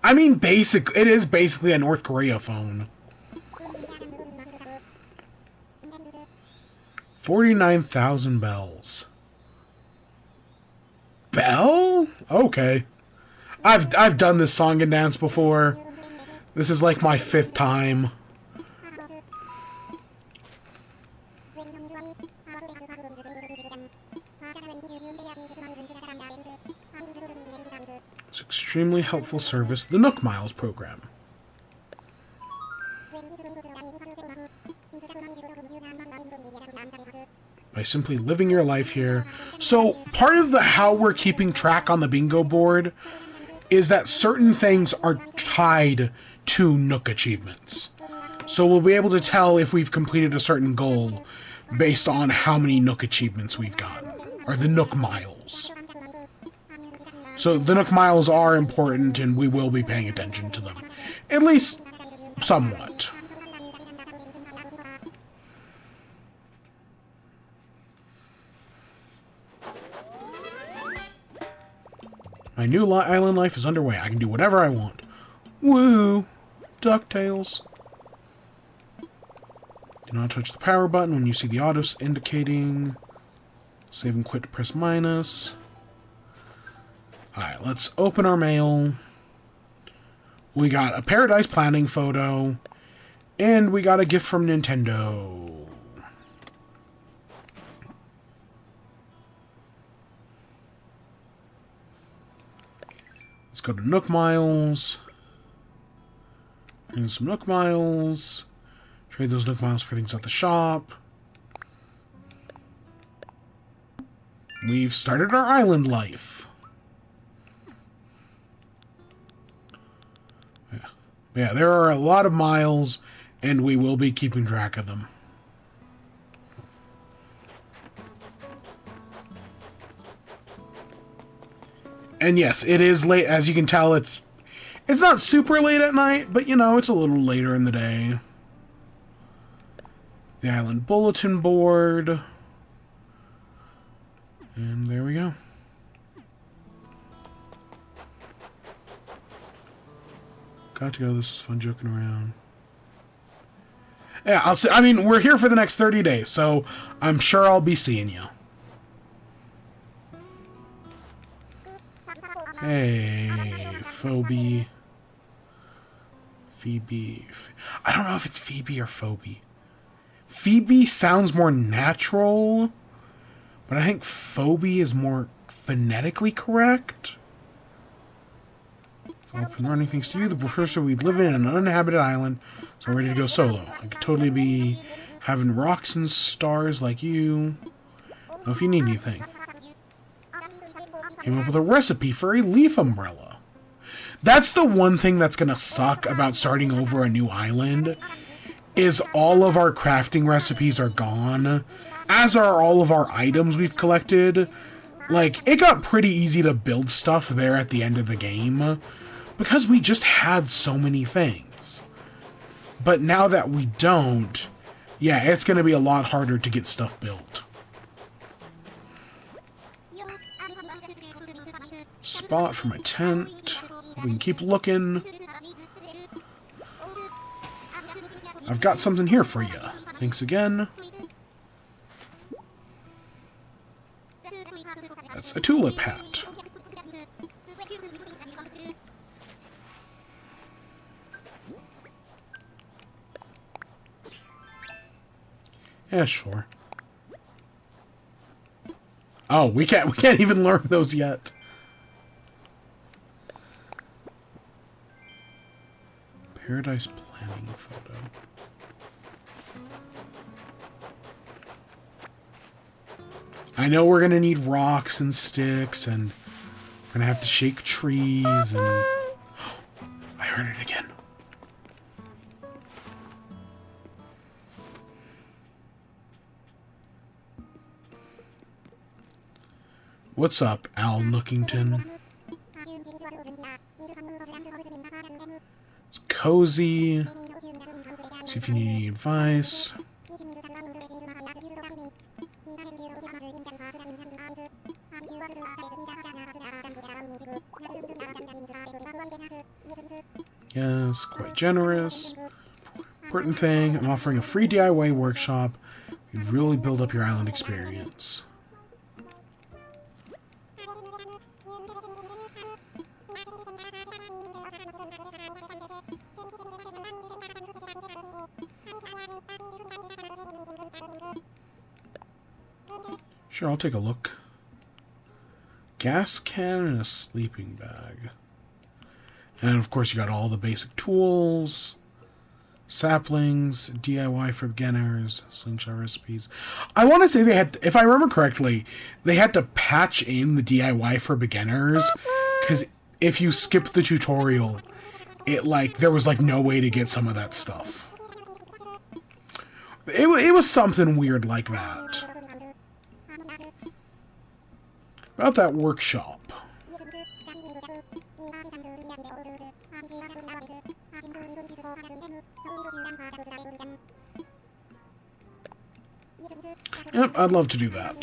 I mean, it is basically a North Korea phone. 49,000 bells. Bell? Okay. I've done this song and dance before. This is like my 5th time. It's extremely helpful service, the Nook Miles program. By simply living your life here. So, part of how we're keeping track on the bingo board is that certain things are tied to Nook achievements. So we'll be able to tell if we've completed a certain goal based on how many Nook achievements we've gotten, or the Nook Miles. So the Nook Miles are important, and we will be paying attention to them. At least, somewhat. My new island life is underway. I can do whatever I want. Woo! DuckTales. Do not touch the power button when you see the auto indicating. Save and quit to press minus. Alright, let's open our mail. We got a Paradise Planning photo. And we got a gift from Nintendo. Let's go to Nook Miles. And some Nook Miles. Trade those Nook Miles for things at the shop. We've started our island life. Yeah, there are a lot of miles, and we will be keeping track of them. And yes, it is late. As you can tell, it's not super late at night, but, you know, it's a little later in the day. The island bulletin board. And there we go. Got to go. This was fun joking around. Yeah, I mean, we're here for the next 30 days, so I'm sure I'll be seeing you. Hey, Phoebe. Phoebe. I don't know if it's Phoebe or Phoebe. Phoebe sounds more natural, but I think Phoebe is more phonetically correct. Open running things to you. The professor, we live in an uninhabited island, so I'm ready to go solo. I could totally be having rocks and stars like you. Know if you need anything. Came up with a recipe for a leaf umbrella. That's the one thing that's going to suck about starting over a new island, is all of our crafting recipes are gone, as are all of our items we've collected. Like, it got pretty easy to build stuff there at the end of the game, because we just had so many things. But now that we don't, yeah, it's going to be a lot harder to get stuff built. Spot for my tent. We can keep looking. I've got something here for you. Thanks again. That's a tulip hat. Yeah, sure. Oh, we can't even learn those yet. Paradise planning photo. I know we're gonna need rocks and sticks, and we're gonna have to shake trees, and I heard it again. What's up, Al Nookington? It's cozy. See if you need any advice. Yes, quite generous. Important thing, I'm offering a free DIY workshop. You really build up your island experience. Sure, I'll take a look. Gas can and a sleeping bag. And of course you got all the basic tools. Saplings, DIY for beginners, slingshot recipes. I want to say they had, if I remember correctly, they had to patch in the DIY for beginners. Because if you skip the tutorial, there was no way to get some of that stuff. It was something weird like that. About that workshop. Yep, I'd love to do that.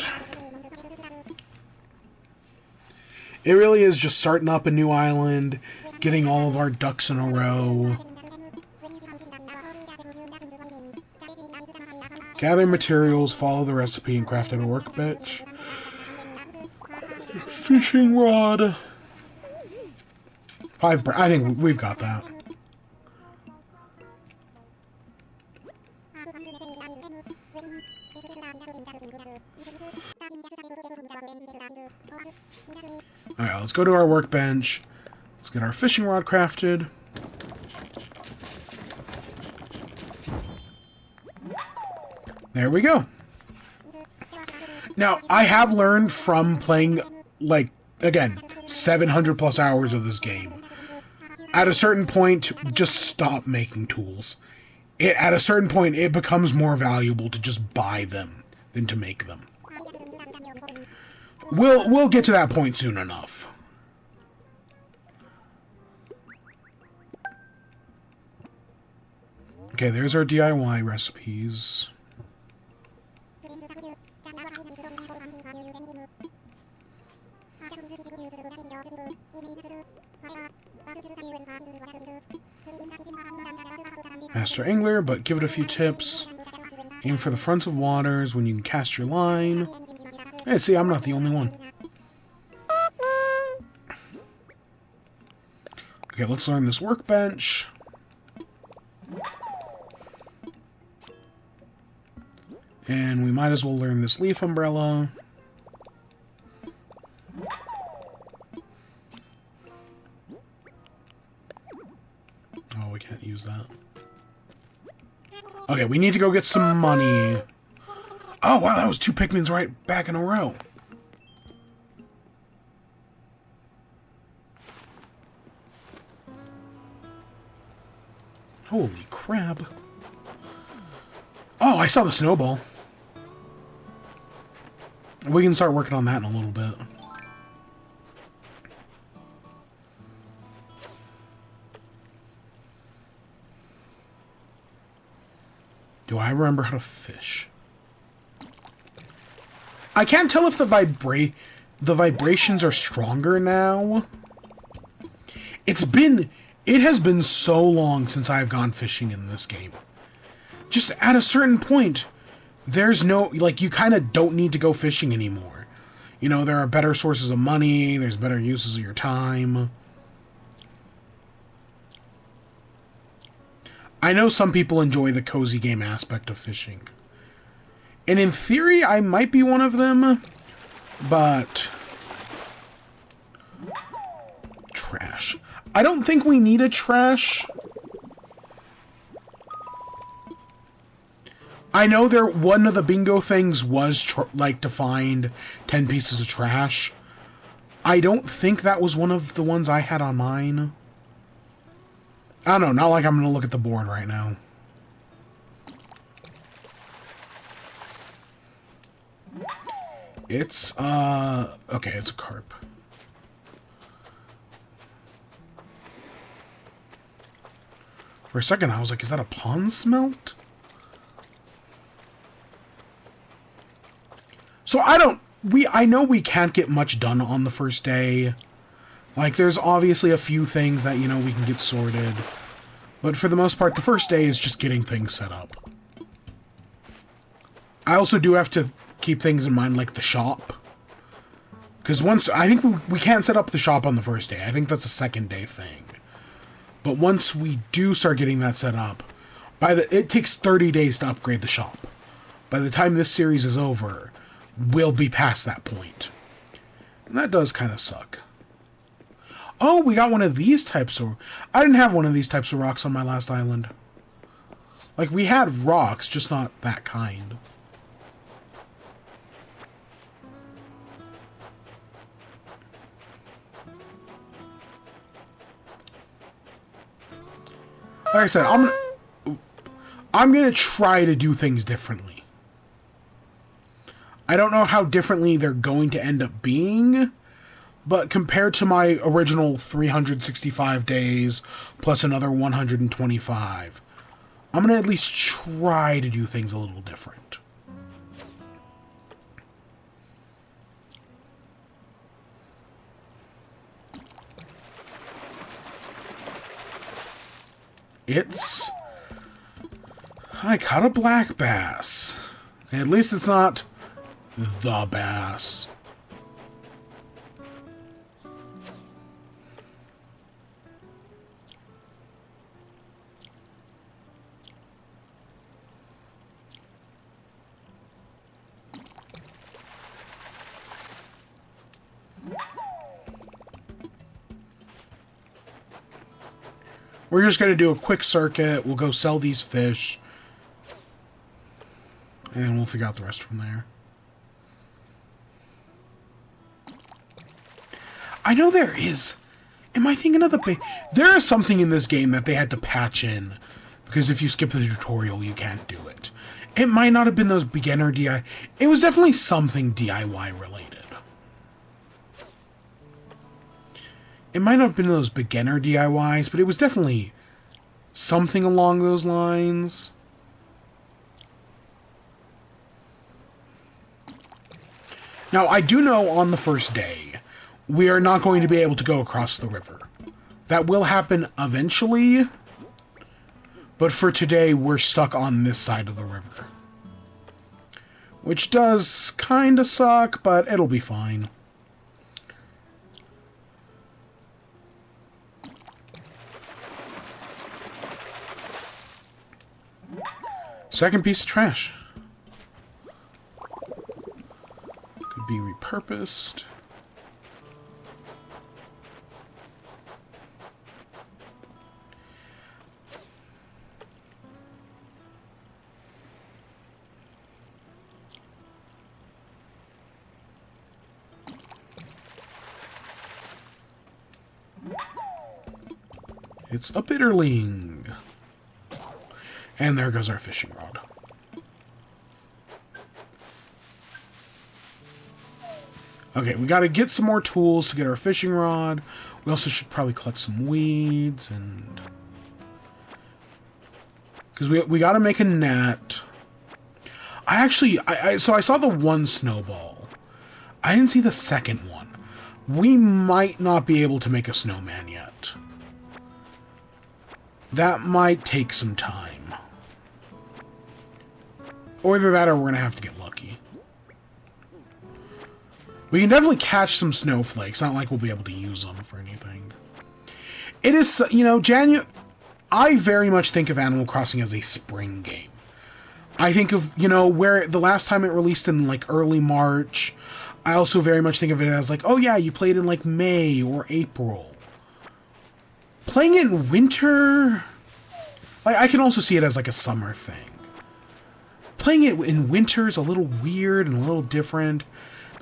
It really is just starting up a new island, getting all of our ducks in a row. Gather materials, follow the recipe, and craft out a workbench. Fishing rod. I think we've got that. Alright, let's go to our workbench. Let's get our fishing rod crafted. There we go. Now, I have learned from playing, like, again, 700 plus hours of this game. At a certain point, just stop making tools. At a certain point, it becomes more valuable to just buy them than to make them. We'll get to that point soon enough. Okay, there's our DIY recipes. Master Angler, but give it a few tips. Aim for the front of waters when you can cast your line. Hey, see, I'm not the only one. Okay, let's learn this workbench. And we might as well learn this leaf umbrella. Oh, we can't use that. Okay, we need to go get some money. Oh, wow, that was 2 Pikmins right back in a row. Holy crap. Oh, I saw the snowball. We can start working on that in a little bit. Do I remember how to fish? I can't tell if the vibrations are stronger now. It has been so long since I've gone fishing in this game. Just at a certain point, there's no, like, you kind of don't need to go fishing anymore. You know, there are better sources of money, there's better uses of your time. I know some people enjoy the cozy game aspect of fishing. And in theory, I might be one of them, but... Trash. I don't think we need a trash. I know one of the bingo things was, to find 10 pieces of trash. I don't think that was one of the ones I had on mine. I don't know, not like I'm going to look at the board right now. It's, okay, it's a carp. For a second, I was like, is that a pond smelt? So I know we can't get much done on the first day. Like, there's obviously a few things that, you know, we can get sorted. But for the most part, the first day is just getting things set up. I also do have to keep things in mind, like the shop. Because I think we can't set up the shop on the first day. I think that's a second day thing. But once we do start getting that set up, it takes 30 days to upgrade the shop. By the time this series is over, we'll be past that point. And that does kind of suck. Oh, we got one of these types of... I didn't have one of these types of rocks on my last island. Like, we had rocks, just not that kind. Like I said, I'm gonna try to do things differently. I don't know how differently they're going to end up being, but compared to my original 365 days plus another 125, I'm gonna at least try to do things a little different. I caught a black bass. At least it's not the bass. We're just going to do a quick circuit. We'll go sell these fish. And then we'll figure out the rest from there. I know there is. Am I thinking of the... There is something in this game that they had to patch in. Because if you skip the tutorial, you can't do it. It might not have been those beginner DIY. It was definitely something DIY related. It might not have been those beginner DIYs, but it was definitely something along those lines. Now, I do know on the first day, we are not going to be able to go across the river. That will happen eventually, but for today, we're stuck on this side of the river. Which does kind of suck, but it'll be fine. Second piece of trash. Could be repurposed. It's a bitterling. And there goes our fishing rod. Okay, we got to get some more tools to get our fishing rod. We also should probably collect some weeds and... Because we got to make a net. So I saw the one snowball. I didn't see the second one. We might not be able to make a snowman yet. That might take some time. Or either that or we're going to have to get lucky. We can definitely catch some snowflakes. Not like we'll be able to use them for anything. It is, you know, I very much think of Animal Crossing as a spring game. I think of, you know, where the last time it released in, like, early March. I also very much think of it as, like, oh yeah, you played in, like, May or April. Playing it in winter... Like, I can also see it as, like, a summer thing. Playing it in winter is a little weird and a little different.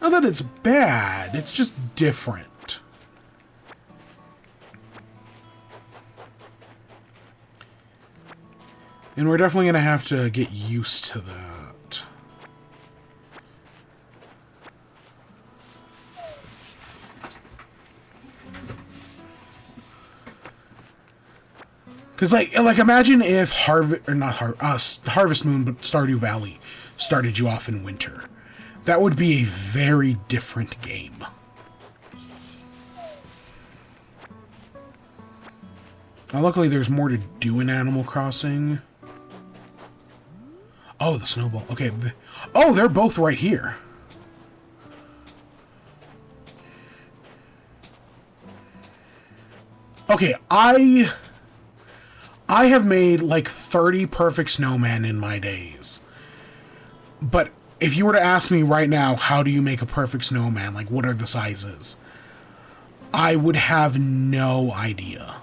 Not that it's bad, it's just different. And we're definitely going to have to get used to that. Because, like imagine if Harvest Moon, but Stardew Valley started you off in winter. That would be a very different game. Now, luckily, there's more to do in Animal Crossing. Oh, the snowball. Okay. Oh, they're both right here. Okay, I have made like 30 perfect snowmen in my days. But if you were to ask me right now, how do you make a perfect snowman? Like, what are the sizes? I would have no idea.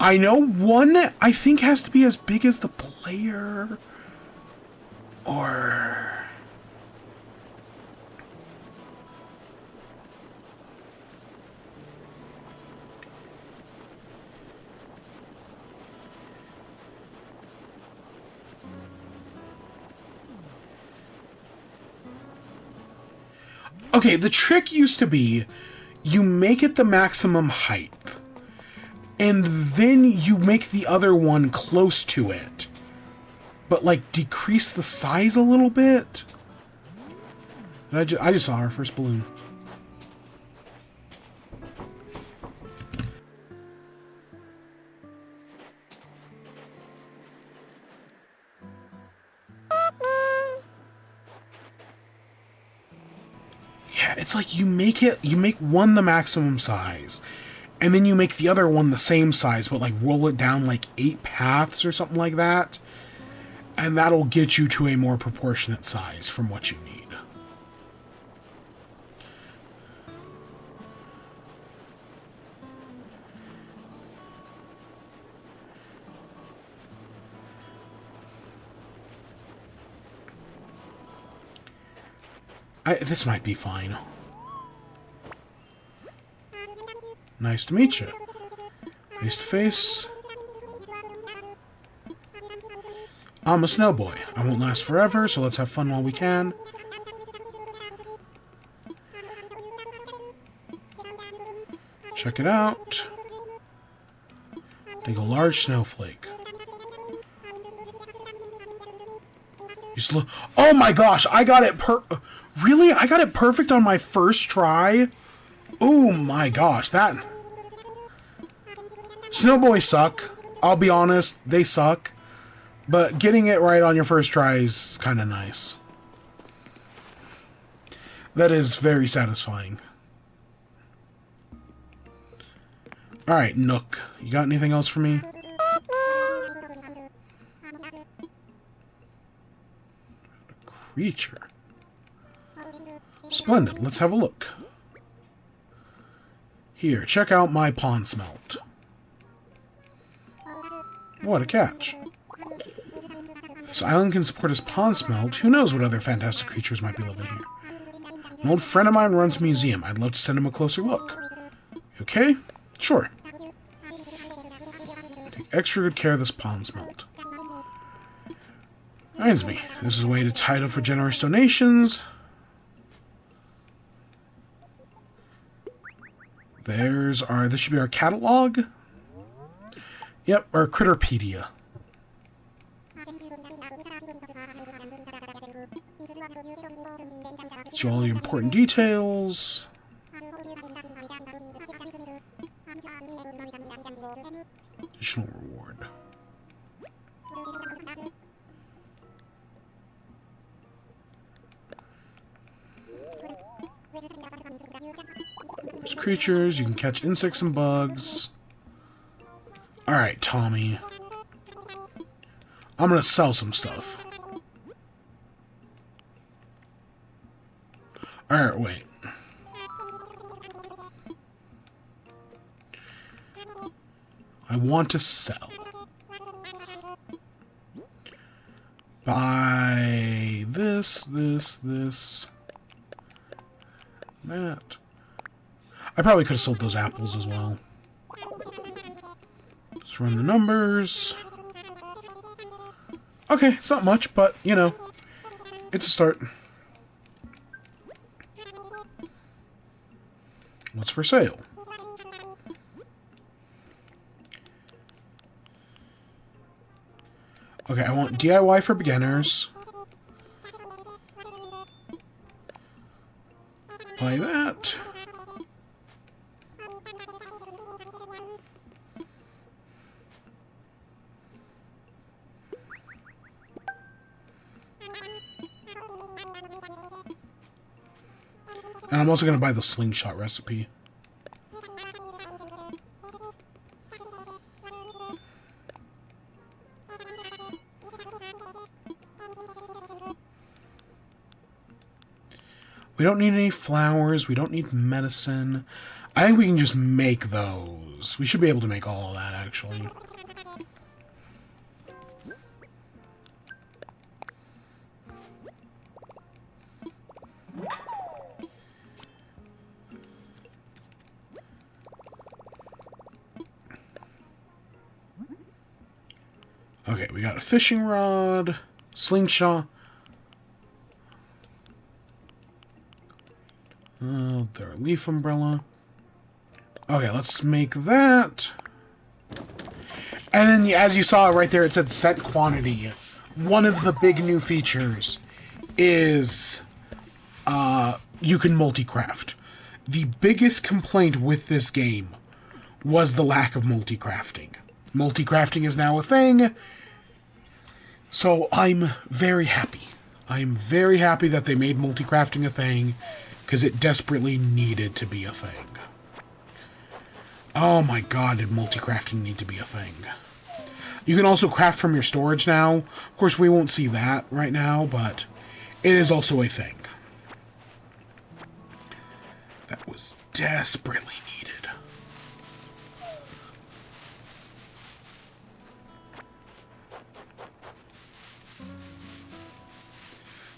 I know one, I think, has to be as big as the player. Or... Okay, the trick used to be, you make it the maximum height. And then you make the other one close to it. But, like, decrease the size a little bit. I just saw our first balloon. Yeah, it's like you make one the maximum size. And then you make the other one the same size, but like roll it down like 8 paths or something like that. And that'll get you to a more proportionate size from what you need. This might be fine. Nice to meet you. Face to face. I'm a snow boy. I won't last forever, so let's have fun while we can. Check it out. Take a large snowflake. Oh my gosh, I got it Really? I got it perfect on my first try? Oh my gosh, that... Snowboys suck. I'll be honest, they suck. But getting it right on your first try is kind of nice. That is very satisfying. Alright, Nook. You got anything else for me? A creature. Splendid. Let's have a look. Here, check out my pond smelt. What a catch. This island can support his pond smelt. Who knows what other fantastic creatures might be living here. An old friend of mine runs a museum. I'd love to send him a closer look. Okay? Sure. Take extra good care of this pond smelt. Reminds me, this is a way to tide up for generous donations. This should be our catalog. Yep, our Critterpedia. So all the important details. Additional reward. There's creatures, you can catch insects and bugs. Alright, Tommy. I'm gonna sell some stuff. Alright, wait. I want to sell. Buy this, that. I probably could have sold those apples as well. Let's run the numbers. Okay, it's not much, but, you know, it's a start. What's for sale? Okay, I want DIY for beginners. Buy that. And I'm also going to buy the slingshot recipe. We don't need any flowers. We don't need medicine. I think we can just make those. We should be able to make all of that, actually. Okay, we got a fishing rod, slingshot. Their leaf umbrella. Okay, let's make that. And then, as you saw right there, it said set quantity. One of the big new features is you can multi-craft. The biggest complaint with this game was the lack of multi-crafting. Multi-crafting is now a thing. So I'm very happy. I'm very happy that they made multi-crafting a thing, because it desperately needed to be a thing. Oh my god, did multi-crafting need to be a thing. You can also craft from your storage now. Of course, we won't see that right now, but it is also a thing. That was desperately needed.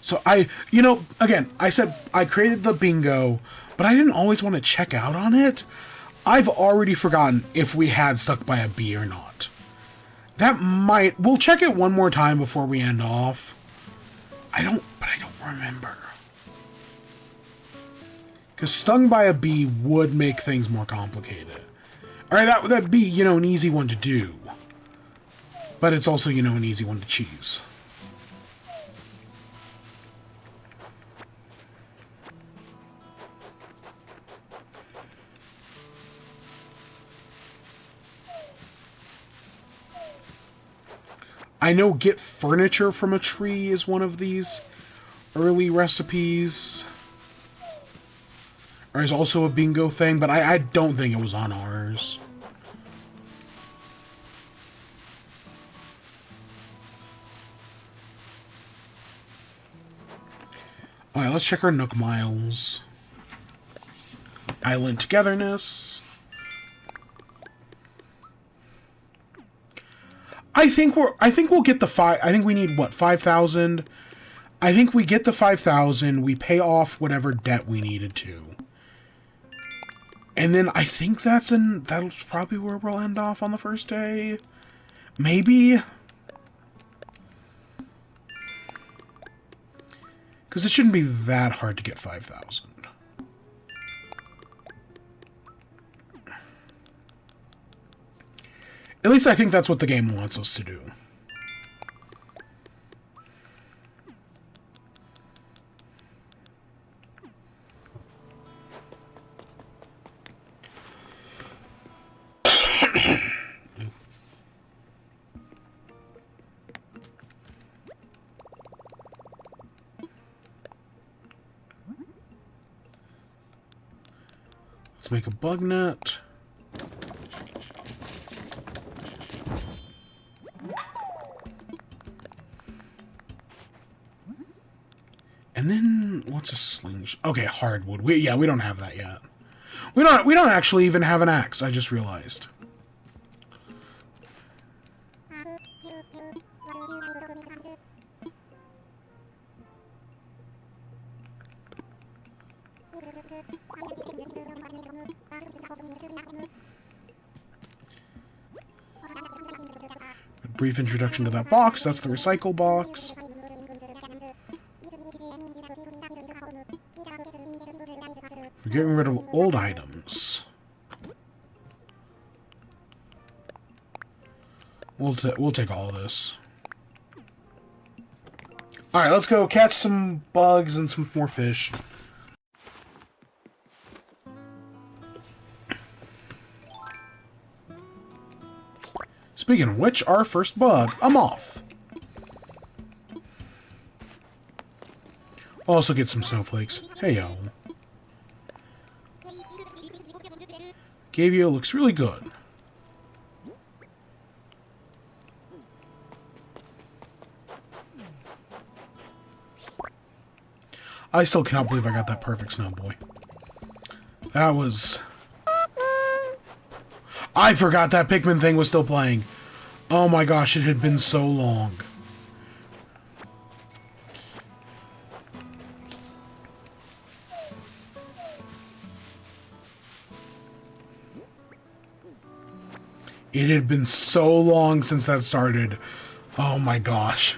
So again, I said I created the bingo, but I didn't always want to check out on it. I've already forgotten if we had stuck by a bee or not. We'll check it one more time before we end off. I don't remember. Because stung by a bee would make things more complicated. Alright, that'd be, an easy one to do. But it's also, an easy one to cheese. I know get furniture from a tree is one of these early recipes. There's also a bingo thing, but I don't think it was on ours. Alright, let's check our Nook Miles. Island Togetherness. I think we'll get the I think we need, what, 5,000? I think we get the 5,000, we pay off whatever debt we needed to. And then I think that's probably where we'll end off on the first day. Maybe. Because it shouldn't be that hard to get 5,000. At least I think that's what the game wants us to do. Let's make a bug net. And then what's a slingshot? Okay, hardwood. We don't have that yet. We don't actually even have an axe. I just realized. A brief introduction to that box. That's the recycle box. We're getting rid of old items. We'll take all of this. Alright, let's go catch some bugs and some more fish. Speaking of which, our first bug, a moth. Also get some snowflakes. Hey yo. Gavio looks really good. I still cannot believe I got that perfect snow boy. That was... I forgot that Pikmin thing was still playing. Oh my gosh, it had been so long. It had been so long since that started. Oh my gosh.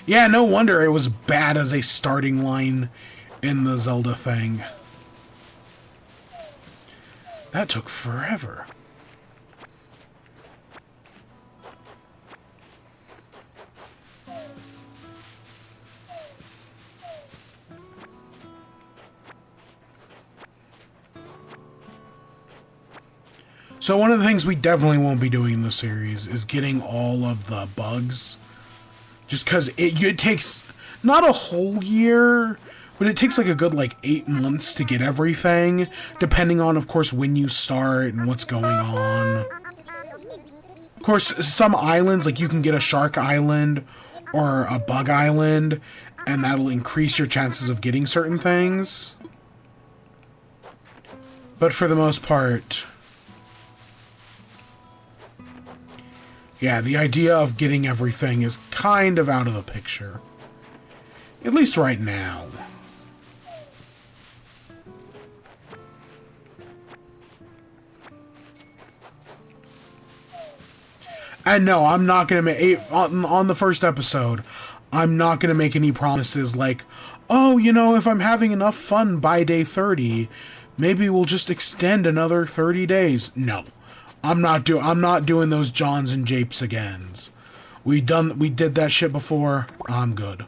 Yeah, no wonder it was bad as a starting line in the Zelda thing. That took forever. So one of the things we definitely won't be doing in the series is getting all of the bugs. Just because it takes not a whole year, but it takes like a good 8 months to get everything, depending on, of course, when you start and what's going on. Of course, some islands, like you can get a shark island or a bug island, and that'll increase your chances of getting certain things. But for the most part, Yeah, the idea of getting everything is kind of out of the picture. At least right now. And no, I'm not going to make... On the first episode, I'm not going to make any promises like, oh, you know, if I'm having enough fun by day 30, maybe we'll just extend another 30 days. No. I'm not doing those Johns and Japes agains. We did that shit before. I'm good.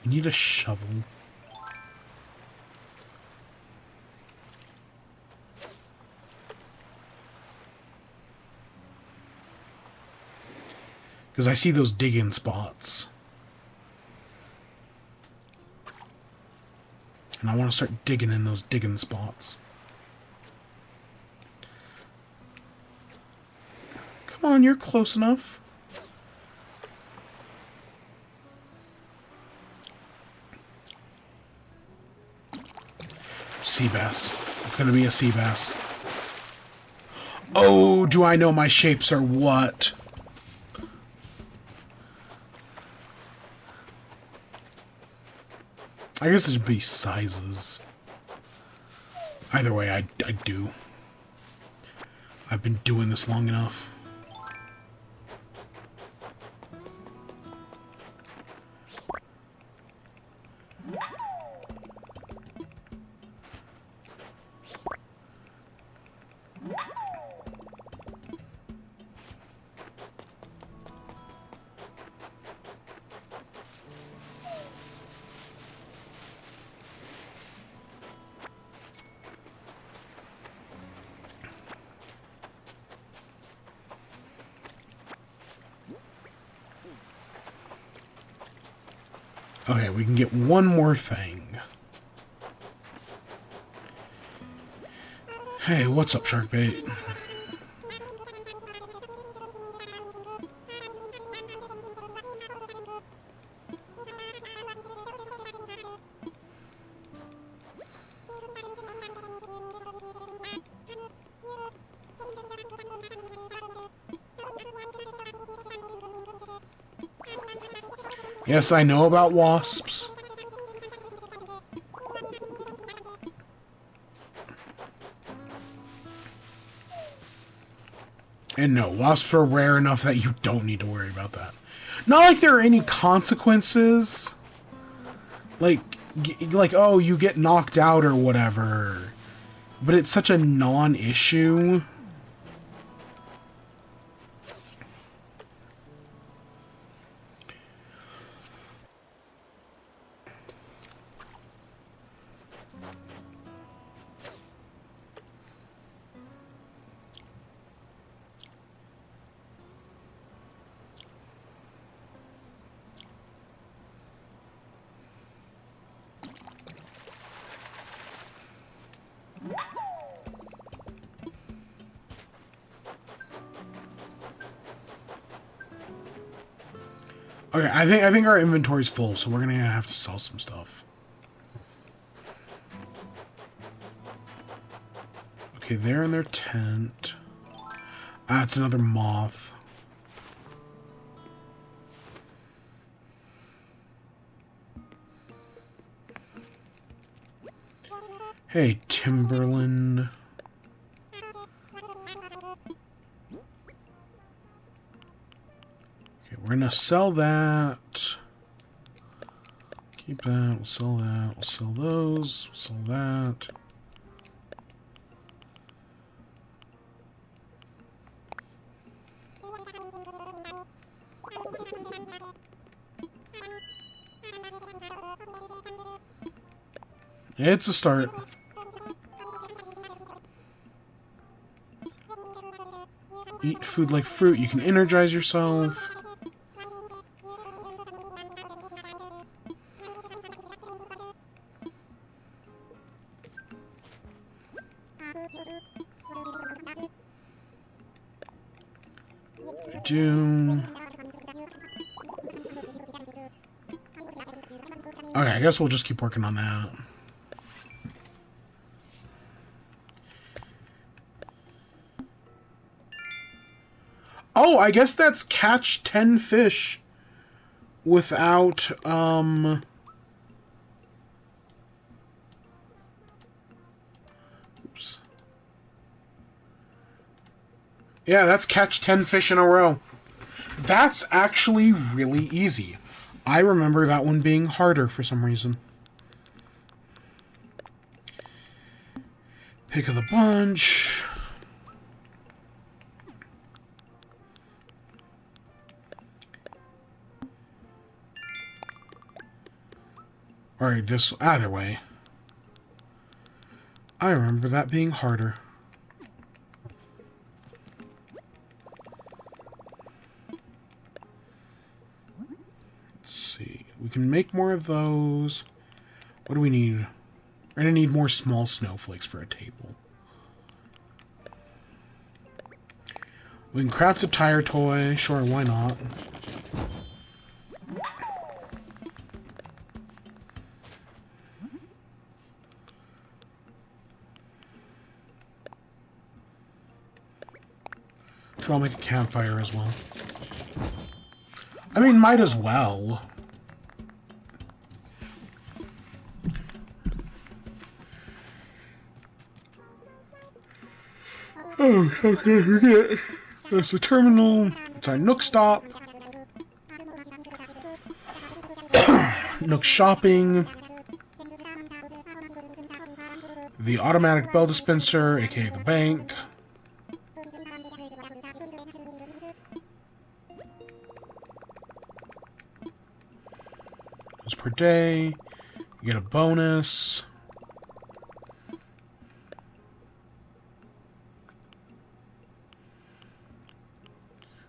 We need a shovel. Because I see those digging spots. And I want to start digging in those digging spots. Come on, you're close enough. Sea bass. It's going to be a sea bass. Oh, do I know my shapes are what? I guess it should be sizes. Either way, I do. I've been doing this long enough. Okay, we can get one more thing. Hey, what's up, Sharkbait? Yes, I know about wasps. And no, wasps are rare enough that you don't need to worry about that. Not like there are any consequences. Like, oh, you get knocked out or whatever. But it's such a non-issue. Okay, I think our inventory's full, so we're gonna have to sell some stuff. Okay, they're in their tent. Ah, it's another moth. Hey, Timberland. We're gonna sell that. Keep that. We'll sell that. We'll sell those. We'll sell that. It's a start. Eat food like fruit. You can energize yourself. Do. Okay, I guess we'll just keep working on that. Oh, I guess that's catch 10 fish without, oops. Yeah, that's catch 10 fish in a row. That's actually really easy. I remember that one being harder for some reason. Pick of the bunch. Or this, either way. I remember that being harder. Let's see. We can make more of those. What do we need? We're gonna need more small snowflakes for a table. We can craft a tire toy. Sure, why not? Sure, I'll make a campfire as well. I mean, might as well. Oh, okay, forget. That's the terminal. It's our Nook stop. Nook shopping. The automatic bell dispenser, aka the bank. It's per day. You get a bonus.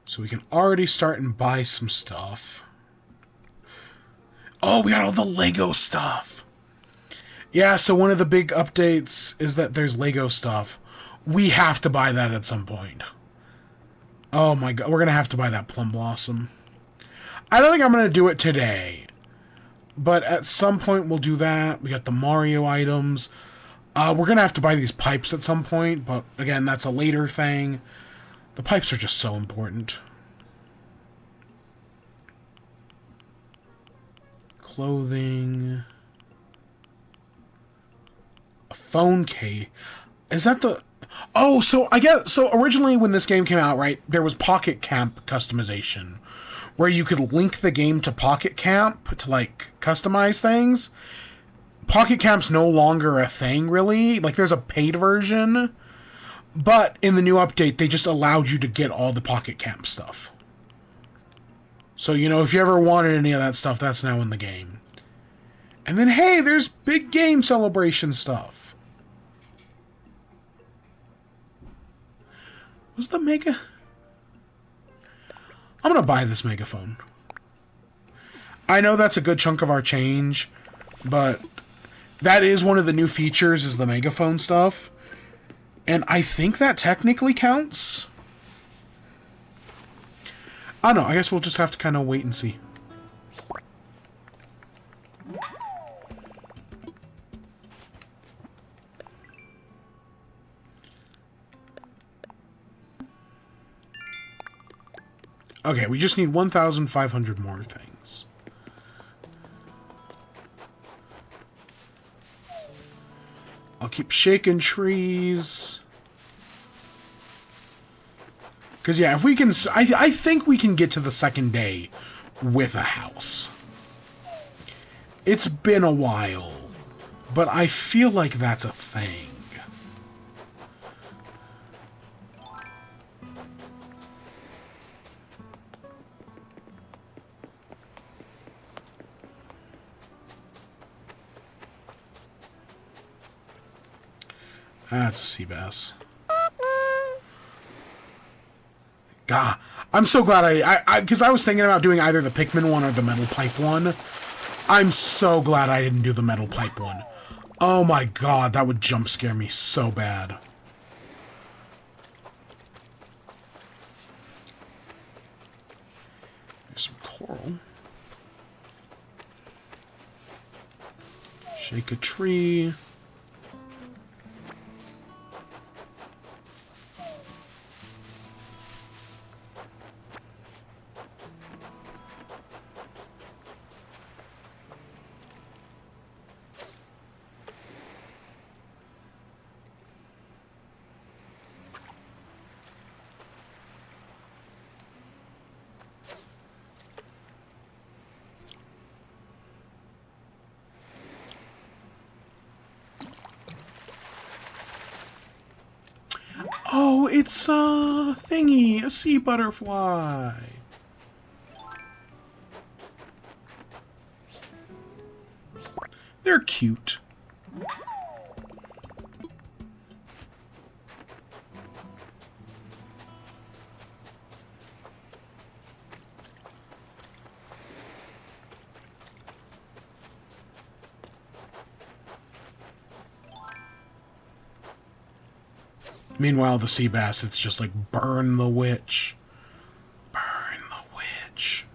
So we can already start and buy some stuff. Oh, we got all the Lego stuff. Yeah, so one of the big updates is that there's Lego stuff. We have to buy that at some point. Oh my god, we're going to have to buy that Plum Blossom. I don't think I'm going to do it today. But at some point we'll do that. We got the Mario items. We're going to have to buy these pipes at some point. But again, that's a later thing. The pipes are just so important. Clothing. A phone case. Is that the... Oh, so I guess... So originally when this game came out, right, there was Pocket Camp customization, where you could link the game to Pocket Camp to, like, customize things. Pocket Camp's no longer a thing, really. Like, there's a paid version. But in the new update, they just allowed you to get all the Pocket Camp stuff. So, you know, if you ever wanted any of that stuff, that's now in the game. And then, hey, there's big game celebration stuff. What's the mega... I'm going to buy this megaphone. I know that's a good chunk of our change, but that is one of the new features, is the megaphone stuff. And I think that technically counts. I don't know. I guess we'll just have to kind of wait and see. Okay, we just need 1,500 more things. I'll keep shaking trees. Because, yeah, if we can... I think we can get to the second day with a house. It's been a while, but I feel like that's a thing. That's a sea bass. God, I'm so glad because I was thinking about doing either the Pikmin one or the metal pipe one. I'm so glad I didn't do the metal pipe one. Oh my god, that would jump scare me so bad. There's some coral. Make a tree. Oh, it's a thingy, a sea butterfly. They're cute. Meanwhile, the sea bass, it's just like, burn the witch. Burn the witch.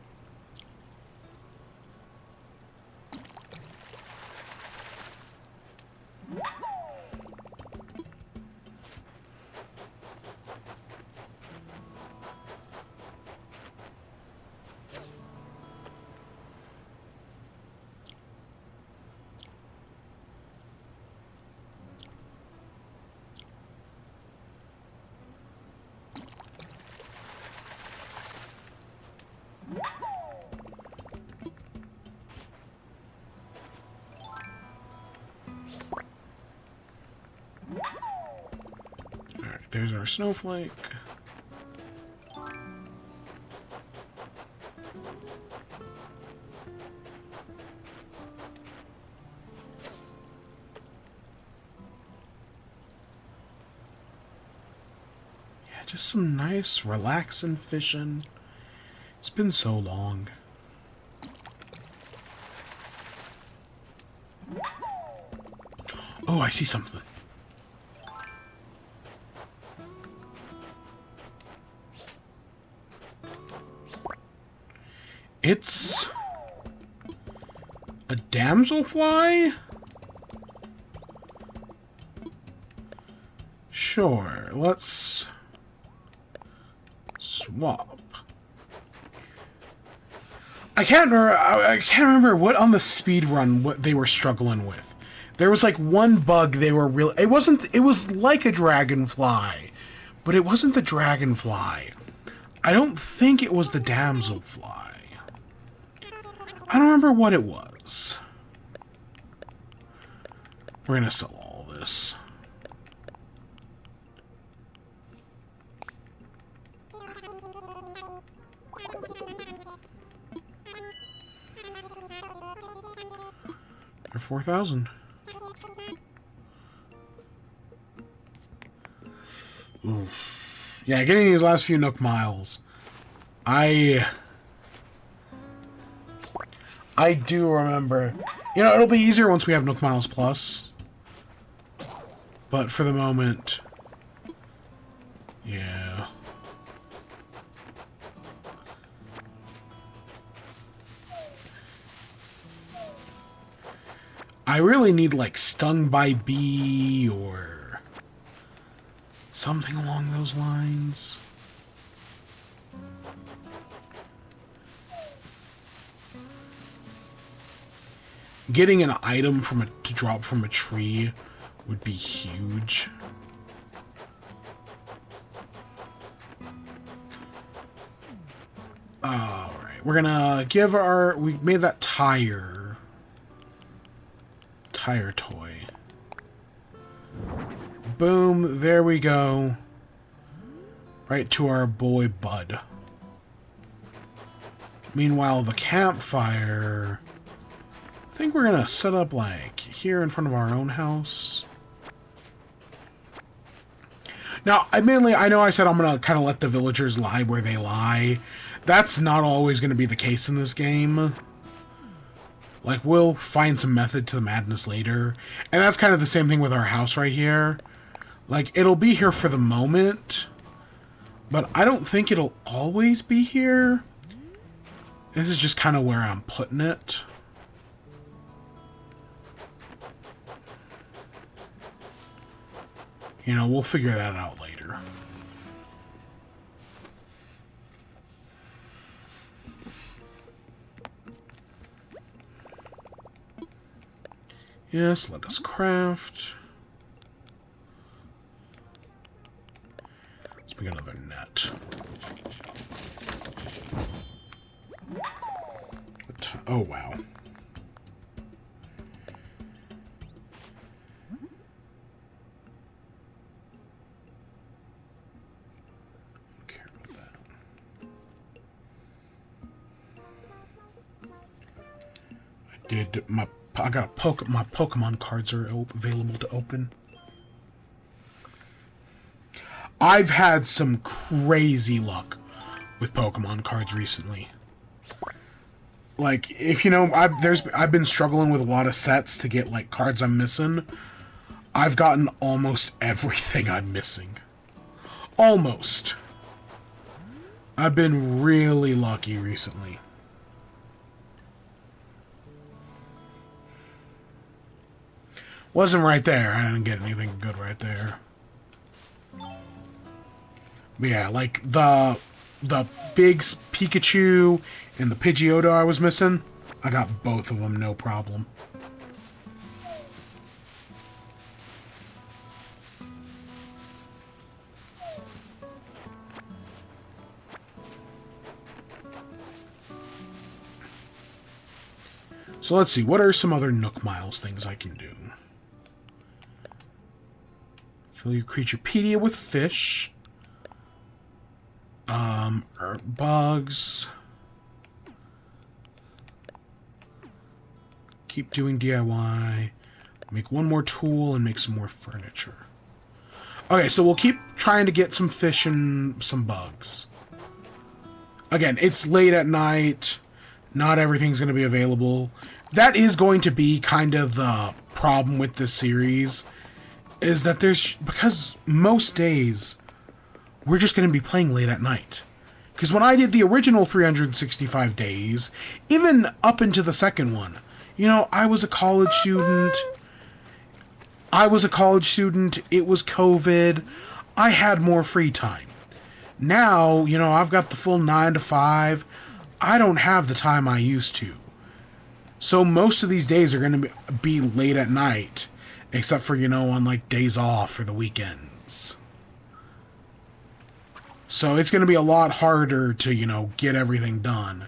Alright, there's our snowflake. Yeah, just some nice, relaxing fishing. It's been so long. Oh, I see something. It's a damselfly? Sure, let's swap. I can't remember what on the speed run what they were struggling with. There was like one bug they were real. It was like a dragonfly, but it wasn't the dragonfly. I don't think it was the damselfly. I don't remember what it was. We're gonna sell all this. For 4,000. Ooh. Yeah, getting these last few Nook miles. I do remember. You know, it'll be easier once we have Nook Miles Plus. But for the moment... Yeah. I really need, like, Stung by Bee or something along those lines. Getting an item to drop from a tree would be huge. Alright, we're gonna give we made that tire toy. Boom, there we go. Right to our boy Bud. Meanwhile, the campfire... I think we're gonna set up like here in front of our own house. Now, admittedly, I know I said I'm gonna kind of let the villagers lie where they lie. That's not always gonna be the case in this game. Like, we'll find some method to the madness later. And that's kind of the same thing with our house right here. Like, it'll be here for the moment, but I don't think it'll always be here. This is just kind of where I'm putting it. You know, we'll figure that out later. Yes, let us craft. Let's make another net. Oh, wow. Don't care about that. I got my Pokemon cards are available to open. I've had some crazy luck with Pokemon cards recently. Like, if you know, I've been struggling with a lot of sets to get like cards I'm missing. I've gotten almost everything I'm missing. Almost. I've been really lucky recently. Wasn't right there. I didn't get anything good right there. But yeah, like the big Pikachu and the Pidgeotto I was missing, I got both of them, no problem. So let's see, what are some other Nook Miles things I can do? Fill your Creaturepedia with fish. Bugs. Keep doing DIY. Make one more tool and make some more furniture. Okay, so we'll keep trying to get some fish and some bugs. Again, it's late at night. Not everything's going to be available. That is going to be kind of the problem with this series. Is that because most days we're just going to be playing late at night. Because when I did the original 365 days, even up into the second one, you know, I was a college student. It was COVID. I had more free time. Now, you know, I've got the full 9 to 5. I don't have the time I used to. So most of these days are going to be late at night. Except for, you know, on like days off or the weekends. So it's going to be a lot harder to, you know, get everything done.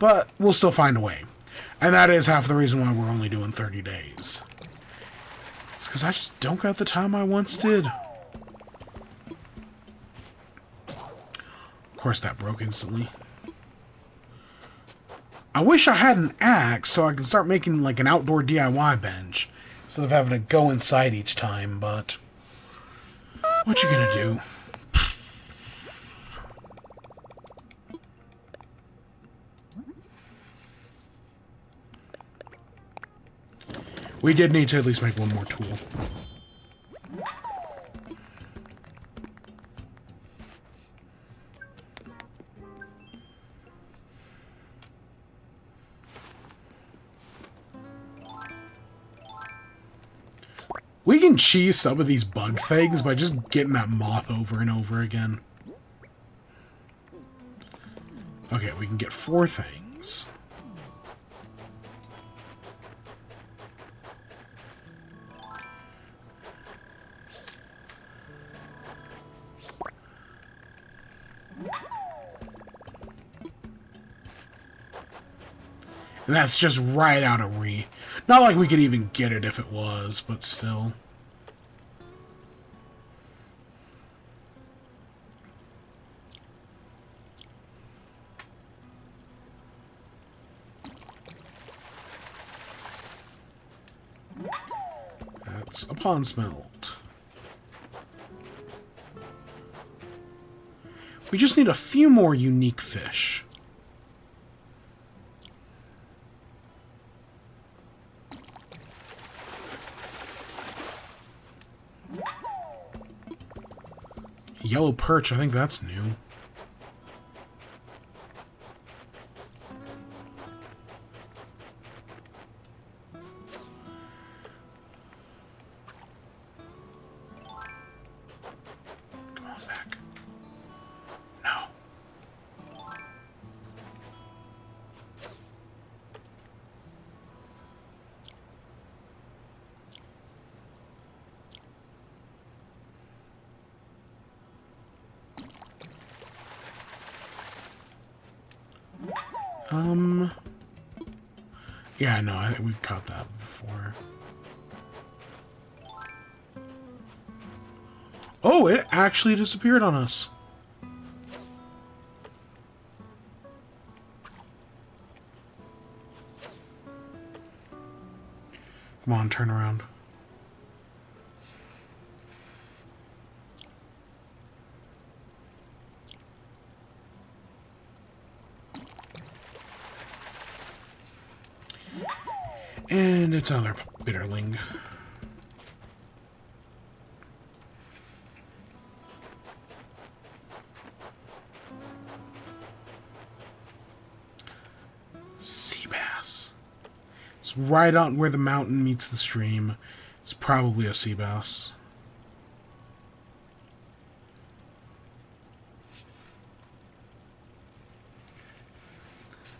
But we'll still find a way. And that is half the reason why we're only doing 30 days. It's because I just don't got the time I once did. Of course, that broke instantly. I wish I had an axe so I could start making like an outdoor DIY bench. Instead of having to go inside each time, but what you gonna do? We did need to at least make one more tool. We can cheese some of these bug things by just getting that moth over and over again. Okay, we can get 4 things. And that's just right out of re. Not like we could even get it if it was, but still. That's a pond smelt. We just need a few more unique fish. Yellow perch, I think that's new. Yeah, no, I think we've caught that before. Oh, it actually disappeared on us. Come on, turn around. And it's another bitterling. Sea bass. It's right on where the mountain meets the stream. It's probably a sea bass.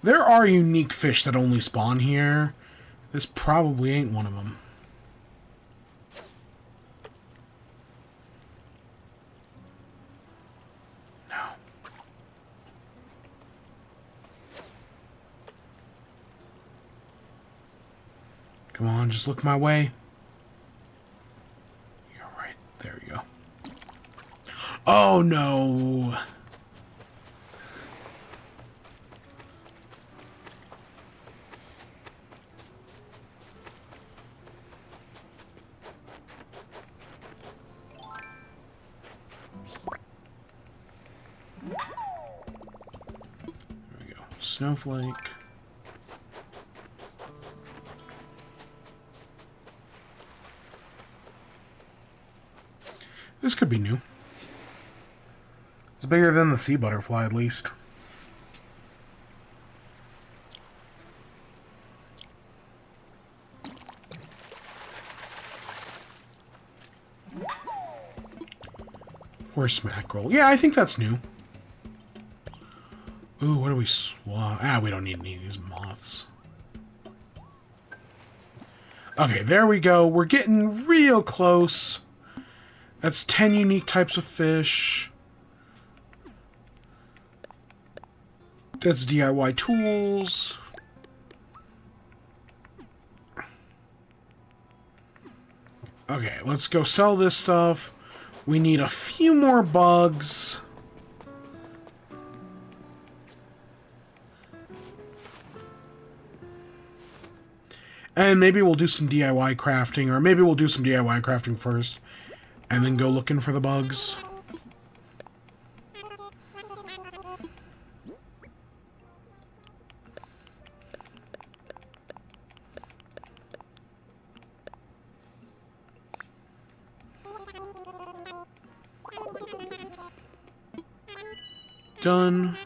There are unique fish that only spawn here. This probably ain't one of them. No. Come on, just look my way. You're right. There we go. Oh, no. Snowflake. This could be new. It's bigger than the sea butterfly, at least. Horse mackerel. Yeah, I think that's new. Ooh, what do we swap? Ah, we don't need any of these moths. Okay, there we go. We're getting real close. That's 10 unique types of fish. That's DIY tools. Okay, let's go sell this stuff. We need a few more bugs. And maybe we'll do some DIY crafting, or maybe we'll do some DIY crafting first, and then go looking for the bugs. Done.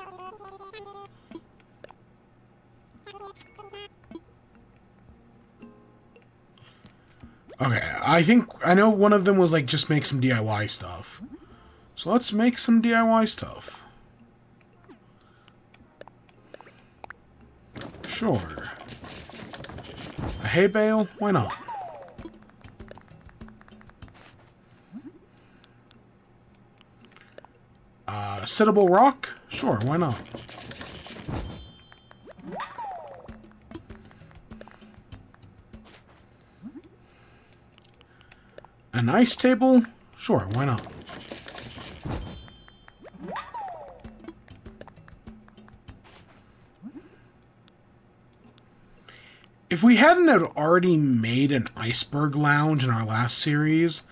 Okay, I know one of them was like, just make some DIY stuff. So let's make some DIY stuff. Sure. A hay bale? Why not? Sittable rock? Sure, why not? An ice table? Sure, why not? If we hadn't had already made an iceberg lounge in our last series,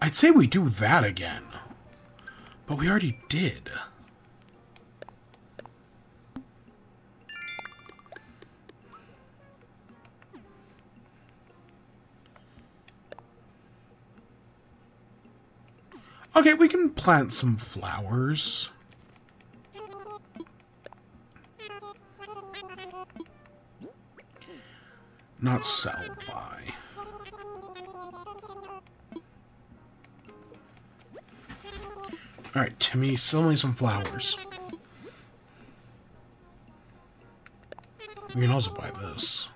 I'd say we do that again. But we already did. Okay, we can plant some flowers. Not sell, buy. Alright, Timmy, sell me some flowers. We can also buy this.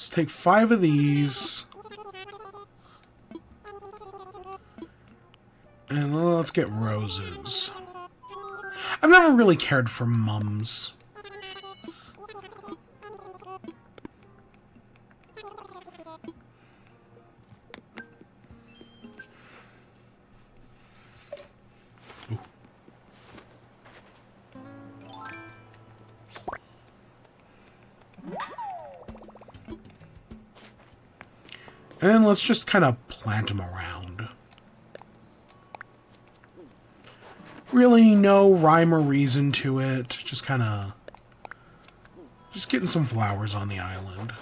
Let's take 5 of these. And let's get roses. I've never really cared for mums. And let's just kind of plant them around. Really no rhyme or reason to it. Just kind of... just getting some flowers on the island.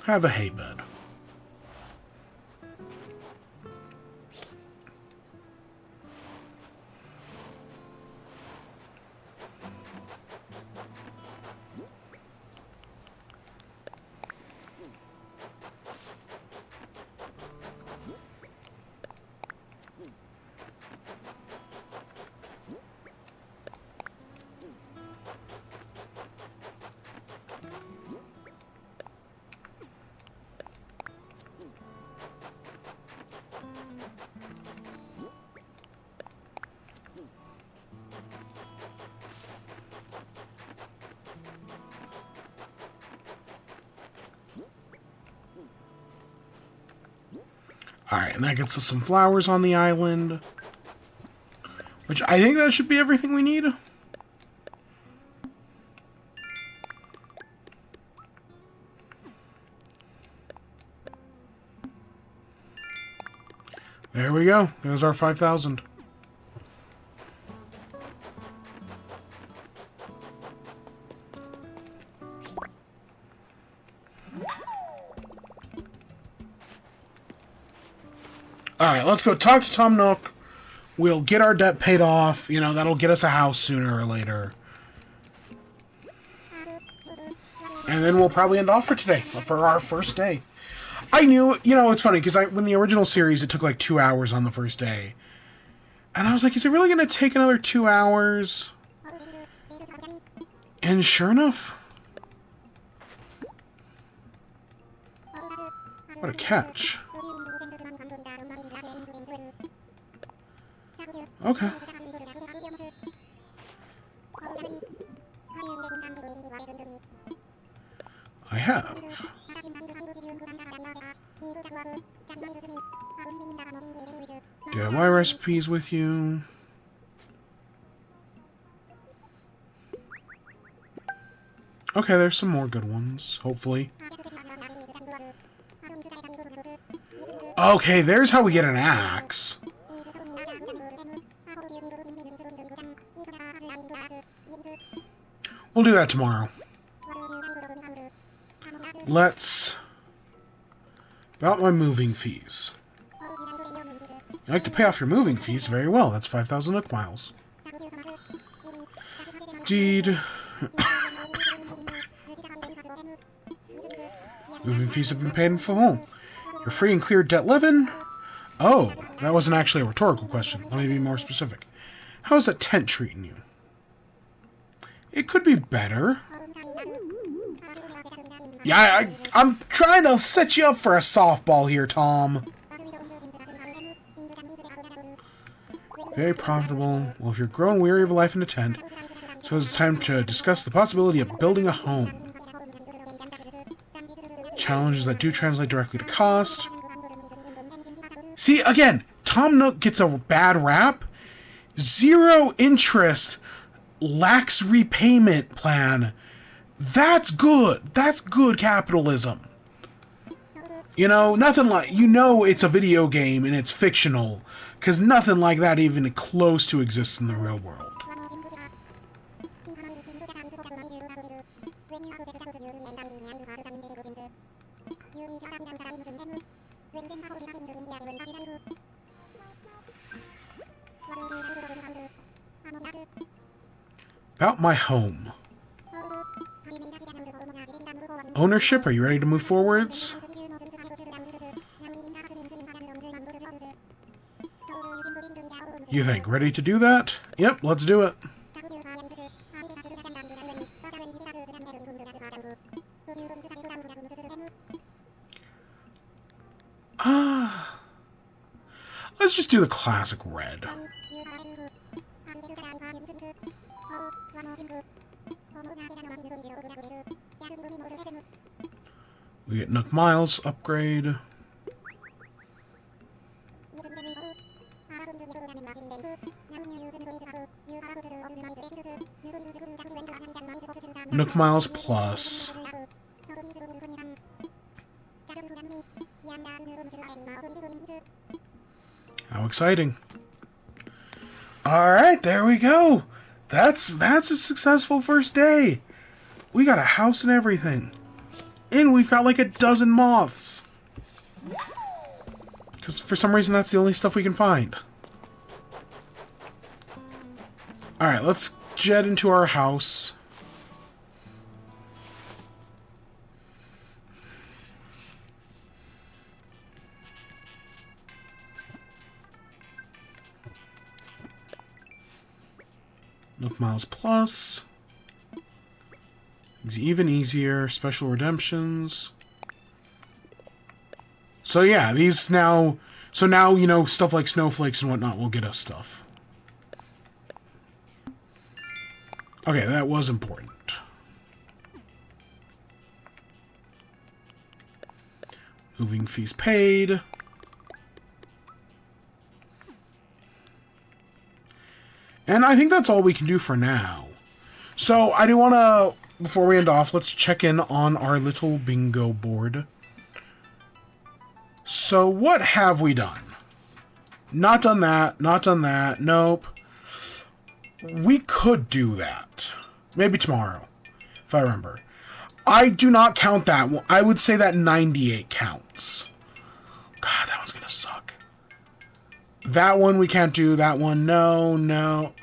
Have a hay bed. Alright, and that gets us some flowers on the island. Which I think that should be everything we need. There we go. There's our 5,000. Alright, let's go talk to Tom Nook. We'll get our debt paid off. You know, that'll get us a house sooner or later. And then we'll probably end off for today, for our first day. I knew, you know, it's funny, because when the original series, it took like 2 hours on the first day. And I was like, is it really going to take another 2 hours? And sure enough... what a catch. Okay. I have. Do you have my recipes with you? Okay, there's some more good ones, hopefully. Okay, there's how we get an axe. We'll do that tomorrow. Let's... about my moving fees. You like to pay off your moving fees? Very well. That's 5,000 Nook miles. Deed. Moving fees have been paid in full. You're free and clear debt 11. Oh, that wasn't actually a rhetorical question. Let me be more specific. How's that tent treating you? It could be better. Yeah, I'm trying to set you up for a softball here, Tom. Very profitable. Well, if you're growing weary of life in a tent, so it's time to discuss the possibility of building a home. Challenges that do translate directly to cost. See, again, Tom Nook gets a bad rap. 0 interest, lax repayment plan. That's good. That's good capitalism. You know, nothing like... you know it's a video game and it's fictional, because nothing like that even close to exists in the real world. About my home. Ownership, are you ready to move forwards? You think, ready to do that? Yep, let's do it. Let's just do the classic red. We get Nook Miles upgrade. Nook Miles plus. How exciting. Alright, there we go. That's a successful first day. We got a house and everything. And we've got like a dozen moths. Because for some reason that's the only stuff we can find. Alright, let's jet into our house. Nook Miles Plus. It's even easier. Special redemptions. So yeah, these now... So now, you know, stuff like snowflakes and whatnot will get us stuff. Okay, that was important. Moving fees paid. And I think that's all we can do for now. So I do want to, before we end off, let's check in on our little bingo board. So what have we done? Not done that, not done that, nope. We could do that. Maybe tomorrow, if I remember. I do not count that one. I would say that 98 counts. God, that one's gonna suck. That one we can't do. That one, no.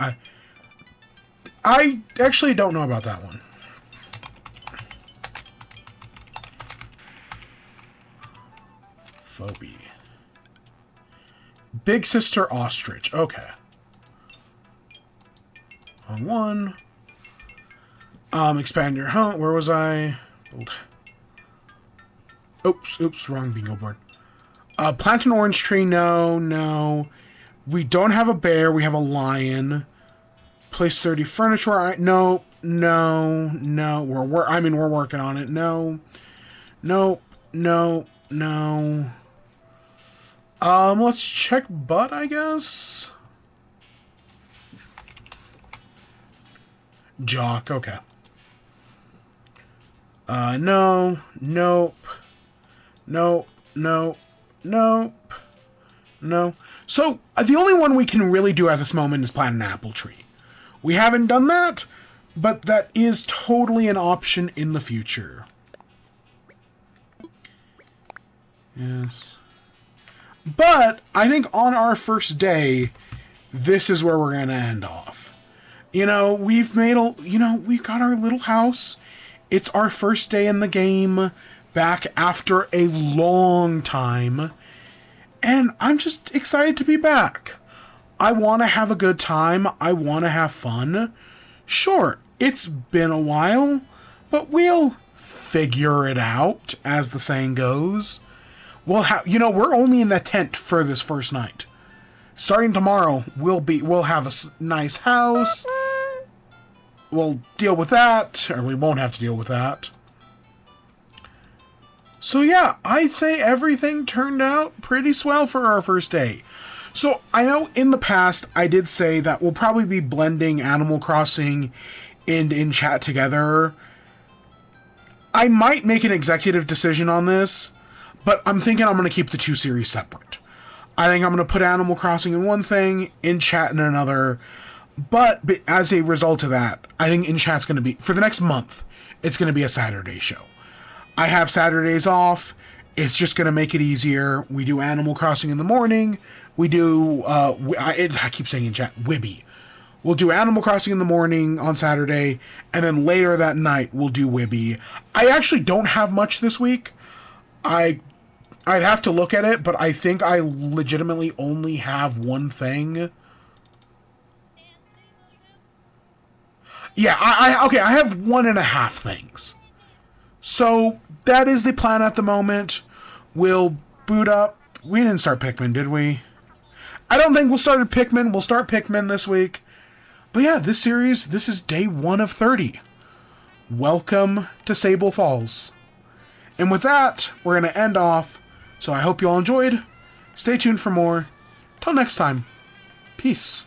I actually don't know about that one. Phobia. Big Sister Ostrich. Okay. On one. Expand your home. Where was I? Oops, wrong bingo board. Plant an orange tree. No. We don't have a bear. We have a lion. Place 30 furniture. No. We're working on it. No. Let's check butt, I guess. Jock. Okay. No. Nope. So, the only one we can really do at this moment is plant an apple tree. We haven't done that, but that is totally an option in the future. Yes. But, I think on our first day, this is where we're going to end off. You know, we've got our little house. It's our first day in the game, back after a long time. And I'm just excited to be back. I want to have a good time. I want to have fun. Sure, it's been a while, but we'll figure it out, as the saying goes. We're only in the tent for this first night. Starting tomorrow, we'll have a nice house. We'll deal with that, or we won't have to deal with that. So yeah, I'd say everything turned out pretty swell for our first day. So I know in the past I did say that we'll probably be blending Animal Crossing and In Chat together. I might make an executive decision on this, but I'm thinking I'm going to keep the two series separate. I think I'm going to put Animal Crossing in one thing, In Chat in another. But as a result of that, I think In Chat's going to be, for the next month, it's going to be a Saturday show. I have Saturdays off, It's just going to make it easier. We do Animal Crossing in the morning. We do, I keep saying in chat, Wibby. We'll do Animal Crossing in the morning on Saturday, and then later that night we'll do Wibby. I actually don't have much this week. I'd have to look at it, but I think I legitimately only have one thing. Yeah, okay, I have 1.5 things. So, that is the plan at the moment. We'll boot up. We didn't start Pikmin, did we? I don't think we'll start Pikmin. We'll start Pikmin this week. But yeah, this series, this is day 1 of 30. Welcome to Sable Falls. And with that, we're going to end off. So I hope you all enjoyed. Stay tuned for more. Till next time. Peace.